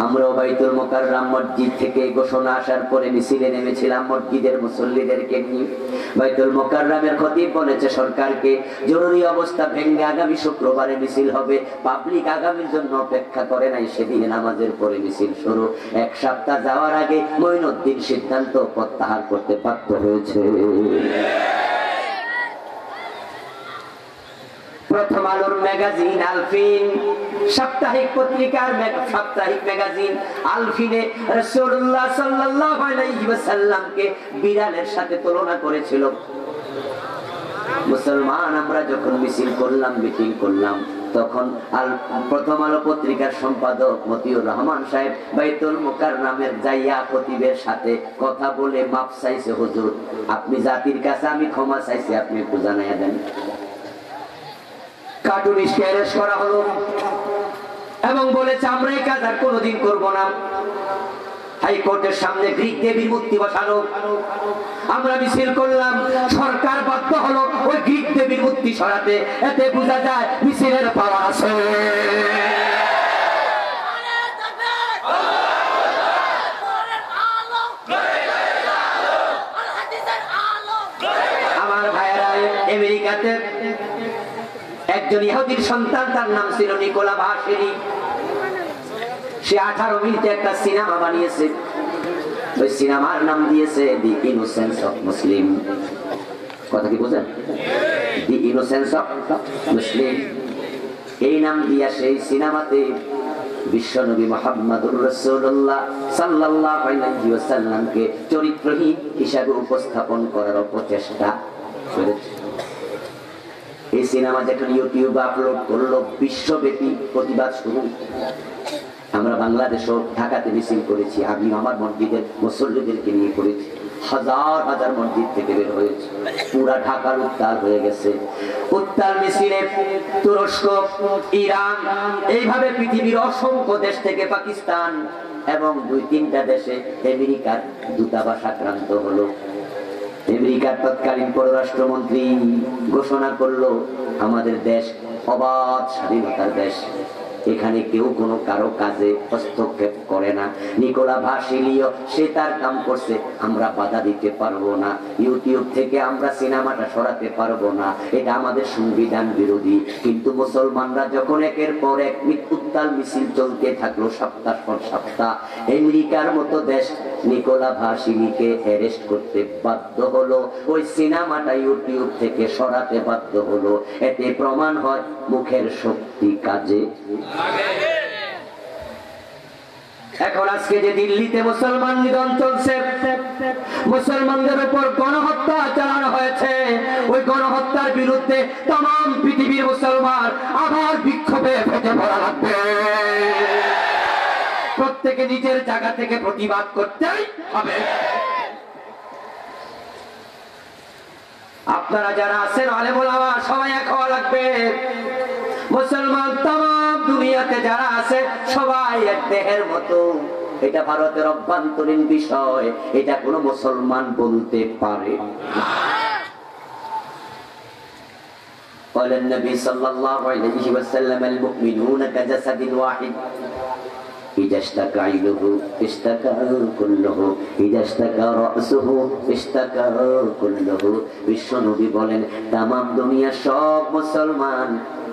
আমরাও বাইতুল মুকাররম মসজিদ থেকে ঘোষণা আসার পরে মিছিলে নেমেছিলাম মসজিদের মুসল্লিদেরকে নিয়ে। বাইতুল মুকাররমের খতিব বলেছে সরকারকে জরুরি অবস্থা ভেঙে আগামী শুক্রবারে মিছিল হবে, পাবলিক আগামীর জন্য অপেক্ষা করে নাই, সেদিন নামাজের পরে মিছিল শুরু। এক সপ্তাহ যাওয়ার আগে মঈনুদ্দিন সিদ্ধান্ত প্রত্যাহার করতে বাধ্য হয়েছে। প্রথম আলোর ম্যাগাজিন আলফিন, সাপ্তাহিক পত্রিকার সাপ্তাহিক ম্যাগাজিন আলফিনে রাসূলুল্লাহ সাল্লাল্লাহু আলাইহি ওয়াসাল্লামকে বিড়ালের সাথে তুলনা করেছিল। মুসলমান আমরা যখন মিছিল করলাম, মিটিং করলাম, তখন প্রথম আলো পত্রিকার সম্পাদক মতিউর রহমান সাহেব বাইতুল মুকাররমের যাইয়া খতিবের সাথে কথা বলে মাপ চাইছে, হুজুর আপনি জাতির কাছে আমি ক্ষমা চাইছি, আপনি একটু জানাইয়া দেন। কার্টুনিস্টকে অ্যারেস্ট করা হলো এবং বলেছে আমরা এই কাজ আর কোনোদিন করবো না। হাইকোর্টের সামনে গ্রিক দেবীর মূর্তি বসানো, আমরা মিছিল করলাম, সরকার বাধ্য হলো ওই গ্রিক দেবীর মূর্তি সরাতে। এতে বোঝা যায় মিছিলের পাওয়ার আছে। আমার ভাইয়েরা, আমেরিকাতে একজন ইহুদির সন্তান, তার নাম ছিল নিকোলা ভাসিলি। সে 18 মিনিটে একটা সিনেমা বানিয়েছে, ওই সিনেমার নাম দিয়েছে দি ইনোসেন্স অফ মুসলিম। কথা কি বোঝেন? দি ইনোসেন্স অফ মুসলিম এই নাম দিয়া সেই সিনেমাতে বিশ্বনবী মুহাম্মদুর রাসূলুল্লাহ সাল্লাল্লাহু আলাইহি ওয়াসাল্লামকে চরিত্রহীন হিসাবে উপস্থাপন করার প্রচেষ্টা করেছে। এই সিনেমা যখন ইউটিউবে আপলোড করলো, বিশ্বব্যাপী প্রতিবাদ শুরু। আমরা বাংলাদেশও ঢাকাতে মিছিল করেছি, আমি আমার মসজিদের মুসল্লিদেরকে নিয়ে করেছি, হাজার হাজার মসজিদ থেকে বের হয়েছে, পুরা ঢাকার উত্তাল হয়ে গেছে। উত্তাল মিছিলে তুরস্ক, ইরান, এইভাবে পৃথিবীর অসংখ্য দেশ থেকে, পাকিস্তান এবং 2-3টা দেশে আমেরিকার দূতাবাস আক্রান্ত হলো। আমেরিকার তৎকালীন পররাষ্ট্রমন্ত্রী ঘোষণা করলো আমাদের দেশ অবাধ স্বাধীনতার দেশ, এখানে কেউ কোনো কারো কাজে হস্তক্ষেপ করে না। নিকোলা ভাসিলিও সে তার কাম করছে, আমরা বাধা দিতে পারবো না, ইউটিউব থেকে আমরা সিনেমাটা সরাতে পারবো না, এটা আমাদের সংবিধান বিরোধী। কিন্তু মুসলমানরা যখন একের পর এক উত্তাল মিছিল চলতে থাকলো সপ্তাহ পর সপ্তাহ, আমেরিকার মতো দেশ নিকোলা ভাসিলিকে অ্যারেস্ট করতে বাধ্য হলো, ওই সিনেমাটা ইউটিউব থেকে সরাতে বাধ্য হলো। এতে প্রমাণ হয় মুখের শক্তি কাজে। এখন আজকে যে দিল্লিতে মুসলমান নিধন চলছে, মুসলমানদের উপর গণহত্যা চালানো হয়েছে, ওই গণহত্যার বিরুদ্ধে तमाम পৃথিবীর মুসলমান আবার বিক্ষোভে ফেটে পড়া লাগবে। প্রত্যেকে নিজের জায়গা থেকে প্রতিবাদ করতেই হবে। আপনারা যারা আছেন আলেম ওলামা সবাই এক হওয়া লাগবে। মুসলমান तमाम দুনিয়াতে যারা আছে সবাই এক দেহের মতো। এটা ভারতের অভ্যন্তরীণ বিষয়, এটা কোন মুসলমান বলতে পারে না। قال النبي صلى الله عليه وسلم المؤمنون كجسد واحد إذا اشتكى عينه اشتكى كله إذا اشتكى رأسه اشتكى كله। বিশ্বনবী বলেন তামাম দুনিয়ার সব মুসলমান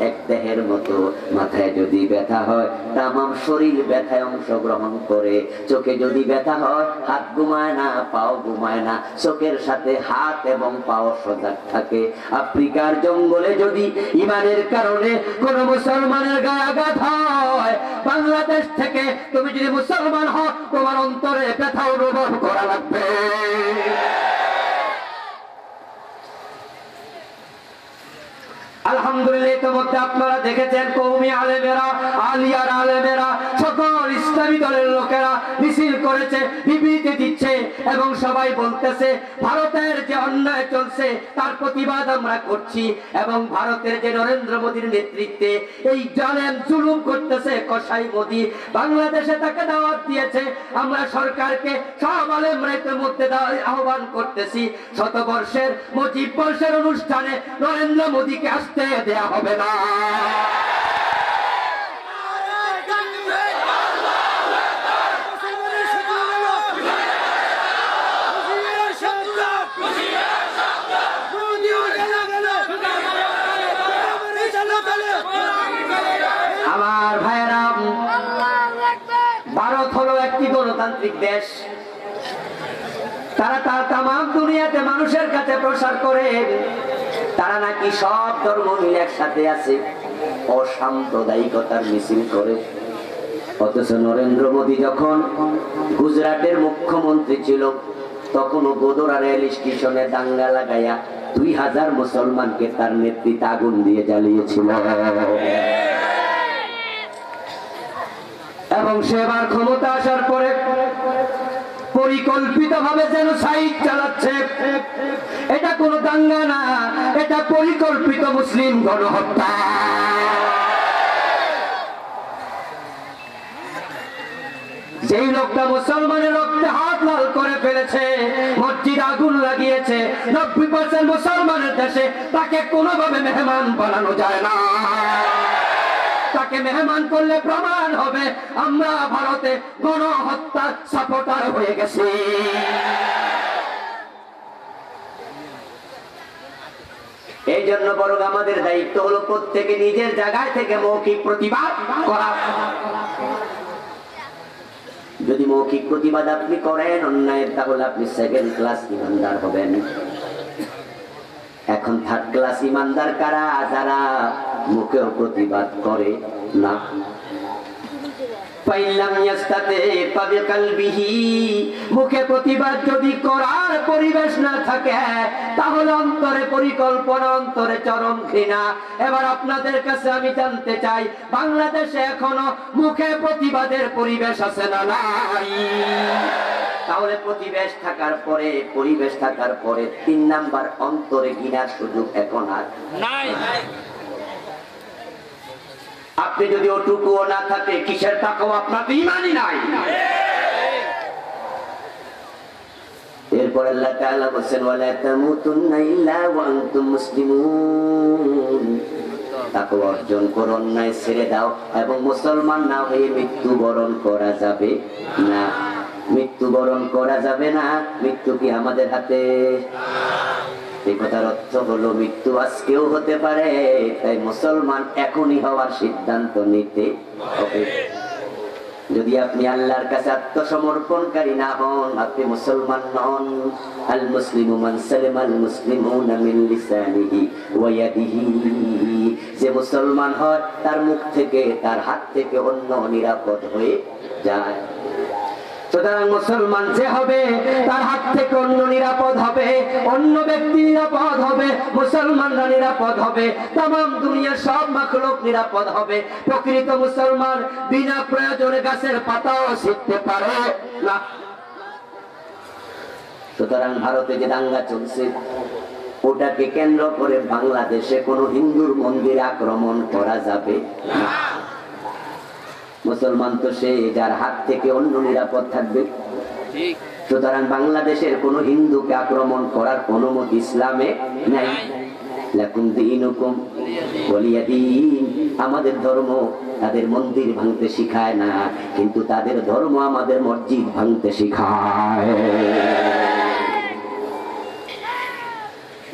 এক দেহের মতো। মাথায় যদি ব্যথা হয় তামাম শরীর ব্যথায় অংশগ্রহণ করে, চোখে যদি ব্যথা হয় হাত ঘুমায় না, পাও ঘুমায় না, চোখের সাথে হাত এবং পাও সজাগ থাকে। আফ্রিকার জঙ্গলে যদি ইমানের কারণে কোন মুসলমানের গায়ে আঘাত হয়, বাংলাদেশ থেকে তুমি যদি মুসলমান হও তোমার অন্তরে ব্যথা অনুভব করা লাগবে। আলহামদুলিল্লাহ, ইতিমধ্যে আপনারা দেখেছেন কওমি আলেমেরা, আলিয়ার আলেমেরা, সকল ইসলামী দলের লোকেরা মিছিল করেছে, বিবৃতি দিচ্ছে এবং সবাই বলতেছে ভারতের যে অন্যায় চলছে তার প্রতিবাদ আমরা করছি এবং ভারতের যে নরেন্দ্র মোদীর নেতৃত্বে এই জালেম জুলুম করতেছে কসাই মোদী, বাংলাদেশে তাকে দাওয়াত দিয়েছে। আমরা সরকারকে সব আলেমরা ইতিমধ্যে আহ্বান করতেছি, শতবর্ষের মুজিব বর্ষের অনুষ্ঠানে নরেন্দ্র মোদীকে আসতে দেয়া হবে না। গণতান্ত্রিক দেশ, তারা তাম দুনিয়াতে মানুষের কাছে প্রসার করে তারা নাকি সব ধর্ম মিলে একসাথে আছে, অসাম্প্রদায়িকতার মিছিল করে। অথচ নরেন্দ্র মোদী যখন গুজরাটের মুখ্যমন্ত্রী ছিল তখনও গোদরা রেল স্টেশনে দাঙ্গা লাগাইয়া 2000 মুসলমানকে তার নেতৃত্বে আগুন দিয়ে জ্বালিয়েছিল। এবং সেবার ক্ষমতা আসার পরে পরিকল্পিতভাবে জেনোসাইড চালাচ্ছে। এটা কোনো দাঙ্গা না, এটা পরিকল্পিত মুসলিম গণহত্যা। যেই লোকটা মুসলমানের রক্তে হাত লাল করে ফেলেছে, মসজিদ আগুন লাগিয়েছে, 90% মুসলমানের দেশে তাকে কোনোভাবে মেহমান বানানো যায় না। তাকে মেহমান করলে প্রমাণ হবে আমরা ভারতে গণহত্যার সাপোর্টার হয়ে গেছি। এই জন্য বরং আমাদের দায়িত্ব হলো প্রত্যেকে নিজের জায়গায় থেকে মৌখিক প্রতিবাদ করা। যদি মৌখিক প্রতিবাদ আপনি করেন অন্যায়ের, তাহলে আপনি সেকেন্ড ক্লাস ইমানদার হবেন। এখন থার্ড ক্লাস ইমানদার কারা? যারা মুখেও প্রতিবাদ করে না। মুখে প্রতিবাদ যদি করার পরিবেশ না থাকে তাহলে অন্তরে পরিকল্পনা, অন্তরে চরম ঘৃণা। এবার আপনাদের কাছে আমি জানতে চাই, বাংলাদেশে এখনো মুখে প্রতিবাদের পরিবেশ আছে না নাই? তাহলে পরিবেশ থাকার পরে 3 নাম্বার অন্তরে ঘৃণার সুযোগ এখন আর নাই। আপনি যদি ওটুকুও না থাকে, কিসের তাকওয়া? আপনার ঈমানই নাই। এরপর আল্লাহ তাআলা বলেন ওয়ালা তামুতুন্না ইল্লা ওয়া আনতুম মুসলিমুন। তাকওয়া অর্জন করো, অন্যায় ছেড়ে দাও এবং মুসলমান না হয়ে মৃত্যুবরণ করা যাবে না। মৃত্যুবরণ করা যাবে না। মৃত্যু কি আমাদের হাতে? এই কথার অর্থ হলো মৃত্যু আজকেও হতে পারে। তাই মুসলমান এখনই হওয়ার সিদ্ধান্ত নিতে হবে। যদি আপনি আল্লাহর কাছে আত্মসমর্পণকারী না হন, আপনি মুসলমান নন। আল মুসলিমু মান সালামাল মুসলিমুনা মিন লিসানিহি ওয়া ইয়াদিহি। যে মুসলমান হয় তার মুখ থেকে, তার হাত থেকে অন্য নিরাপদ হয়ে যায়। সুতরাং মুসলমান যে হবে তার হাত থেকে অন্য নিরাপদ হবে, অন্য ব্যক্তি নিরাপদ হবে, মুসলমানরা নিরাপদ হবে, তামাম দুনিয়ার সব মাখলুক নিরাপদ হবে। প্রকৃত মুসলমান বিনা প্রয়োজনে গাছের পাতাও ছিঁড়তে পারে না। সুতরাং ভারতে যে দাঙ্গা চলছে, ওটাকে কেন্দ্র করে বাংলাদেশে কোনো হিন্দুর মন্দিরে আক্রমণ করা যাবে না। মুসলমান তো সে যার হাত থেকে অন্য নিরাপদ থাকবে। সুতরাং বাংলাদেশের কোন হিন্দুকে আক্রমণ করার অনুমতি ইসলামে নাই। লাকুম দীনুকুম ওয়ালিয়া দীন। আমাদের ধর্ম তাদের মন্দির ভাঙতে শিখায় না, কিন্তু তাদের ধর্ম আমাদের মসজিদ ভাঙতে শিখায়।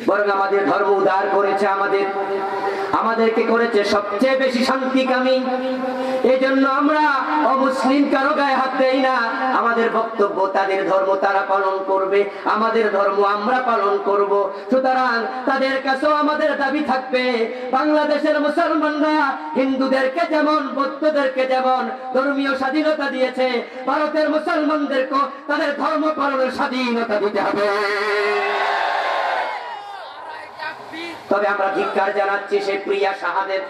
বরং আমাদের ধর্ম উদার করেছে, আমাদেরকে করেছে সবচেয়ে বেশি শান্তিকামী। এই জন্য আমরা অমুসলিম কারো গায়ে হাত দেই না। আমাদের বক্তব্য তাদের ধর্ম তারা পালন করবে, আমাদের ধর্ম আমরা পালন করব। সুতরাং তাদের কাছেও আমাদের দাবি থাকবে, বাংলাদেশের মুসলমানরা হিন্দুদেরকে যেমন, বৌদ্ধদেরকে যেমন ধর্মীয় স্বাধীনতা দিয়েছে, ভারতের মুসলমানদেরকে তাদের ধর্ম পালনের স্বাধীনতা দিতে হবে। তবে আমরা ধিক্কার জানাচ্ছি সেই প্রিয়া শাহাদের,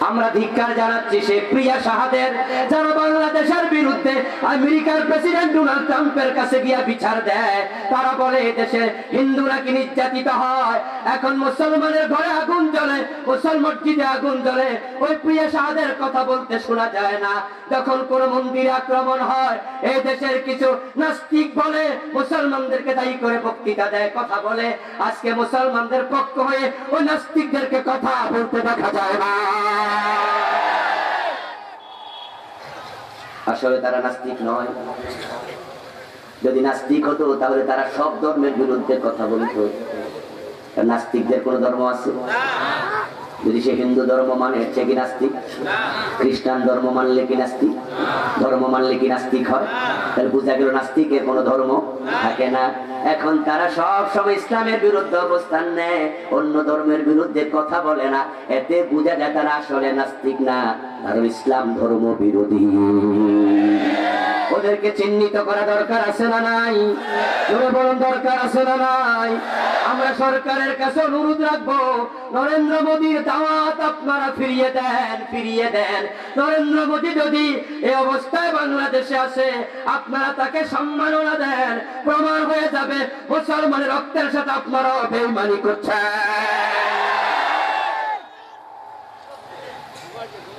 আমরা ধিক্কার জানাচ্ছি সেই প্রিয়া শাহাদের যারা বাংলাদেশের বিরুদ্ধে আমেরিকার প্রেসিডেন্ট ডোনাল্ড ট্রাম্পের কাছে গিয়া বিচার দেয়। তারা বলে দেশে হিন্দু নাকি নির্যাতিত হয়, এখন মুসলমানের ঘরে আগুন জ্বলে, মুসলমান মসজিদে আগুন জ্বলে। ওই প্রিয়া শাহাদের কথা বলতে শোনা যায় না। যখন কোন মন্দিরে আক্রমণ হয়, এই দেশের কিছু নাস্তিক বলে মুসলমানদেরকে দায়ী করে বক্তৃতা দেয়, কথা বলে। আজকে মুসলমানদের পক্ষ হয়ে ওই নাস্তিকদেরকে কথা বলতে দেখা যায় না। আসলে তারা নাস্তিক নয়। যদি নাস্তিক হতো তাহলে তারা সব ধর্মের বিরুদ্ধে কথা বলতো। নাস্তিকদের কোন ধর্ম আছে? যদি সে হিন্দু ধর্ম মানে হচ্ছে কি নাস্তিক? খ্রিস্টান ধর্ম মানলে কি নাস্তিক? ধর্ম মানলে কি নাস্তিক হয়? তাহলে বোঝা গেল নাস্তিকের কোনো ধর্ম থাকে না। এখন তারা সব সময় ইসলামের বিরুদ্ধে অবস্থান নেয়, অন্য ধর্মের বিরুদ্ধে কথা বলে না। এতে বোঝা যায় তারা আসলে নাস্তিক না, কারণ ইসলাম ধর্ম বিরোধী। ওদেরকে চিহ্নিত করা দরকার আছে না নাই? বলুন দরকার আছে না নাই? আমরা সরকারের কাছে অনুরোধ রাখবো, নরেন্দ্র মোদীর দাওয়াত আপনারা ফিরিয়ে দেন, ফিরিয়ে দেন। নরেন্দ্র মোদী যদি এই অবস্থায় বাংলাদেশে আসে, আপনারা তাকে সম্মাননা দেন। প্রমাণ হয়ে যাবে মুসলমানের রক্তের সাথে আপনারা বেঈমানি করছেন।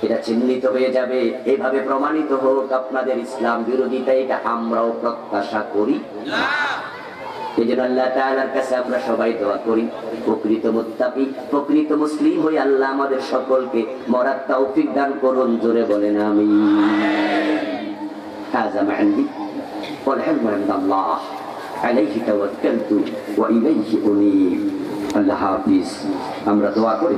এটা চিহ্নিত হয়ে যাবে, এইভাবে প্রমাণিত হোক আপনাদের ইসলাম বিরোধিতা। এটা আমরাও প্রত্যাশা করি। এই জন্য আল্লাহ তাআলার কাছে আমরা সবাই দোয়া করি, প্রকৃত মুত্তাকি, প্রকৃত মুসলিম হয়ে আল্লাহ আমাদের সকলকে মরার তৌফিক দান করুন। জোরে বলেন আমিন। হাযা মা ইনদি ওয়াল ইলমু ইনদাল্লাহ আলাইহি তাওয়াক্কালতু ওয়া ইলাইহি উনীব। আল্লাহ হাফিজ। আমরা দোয়া করি।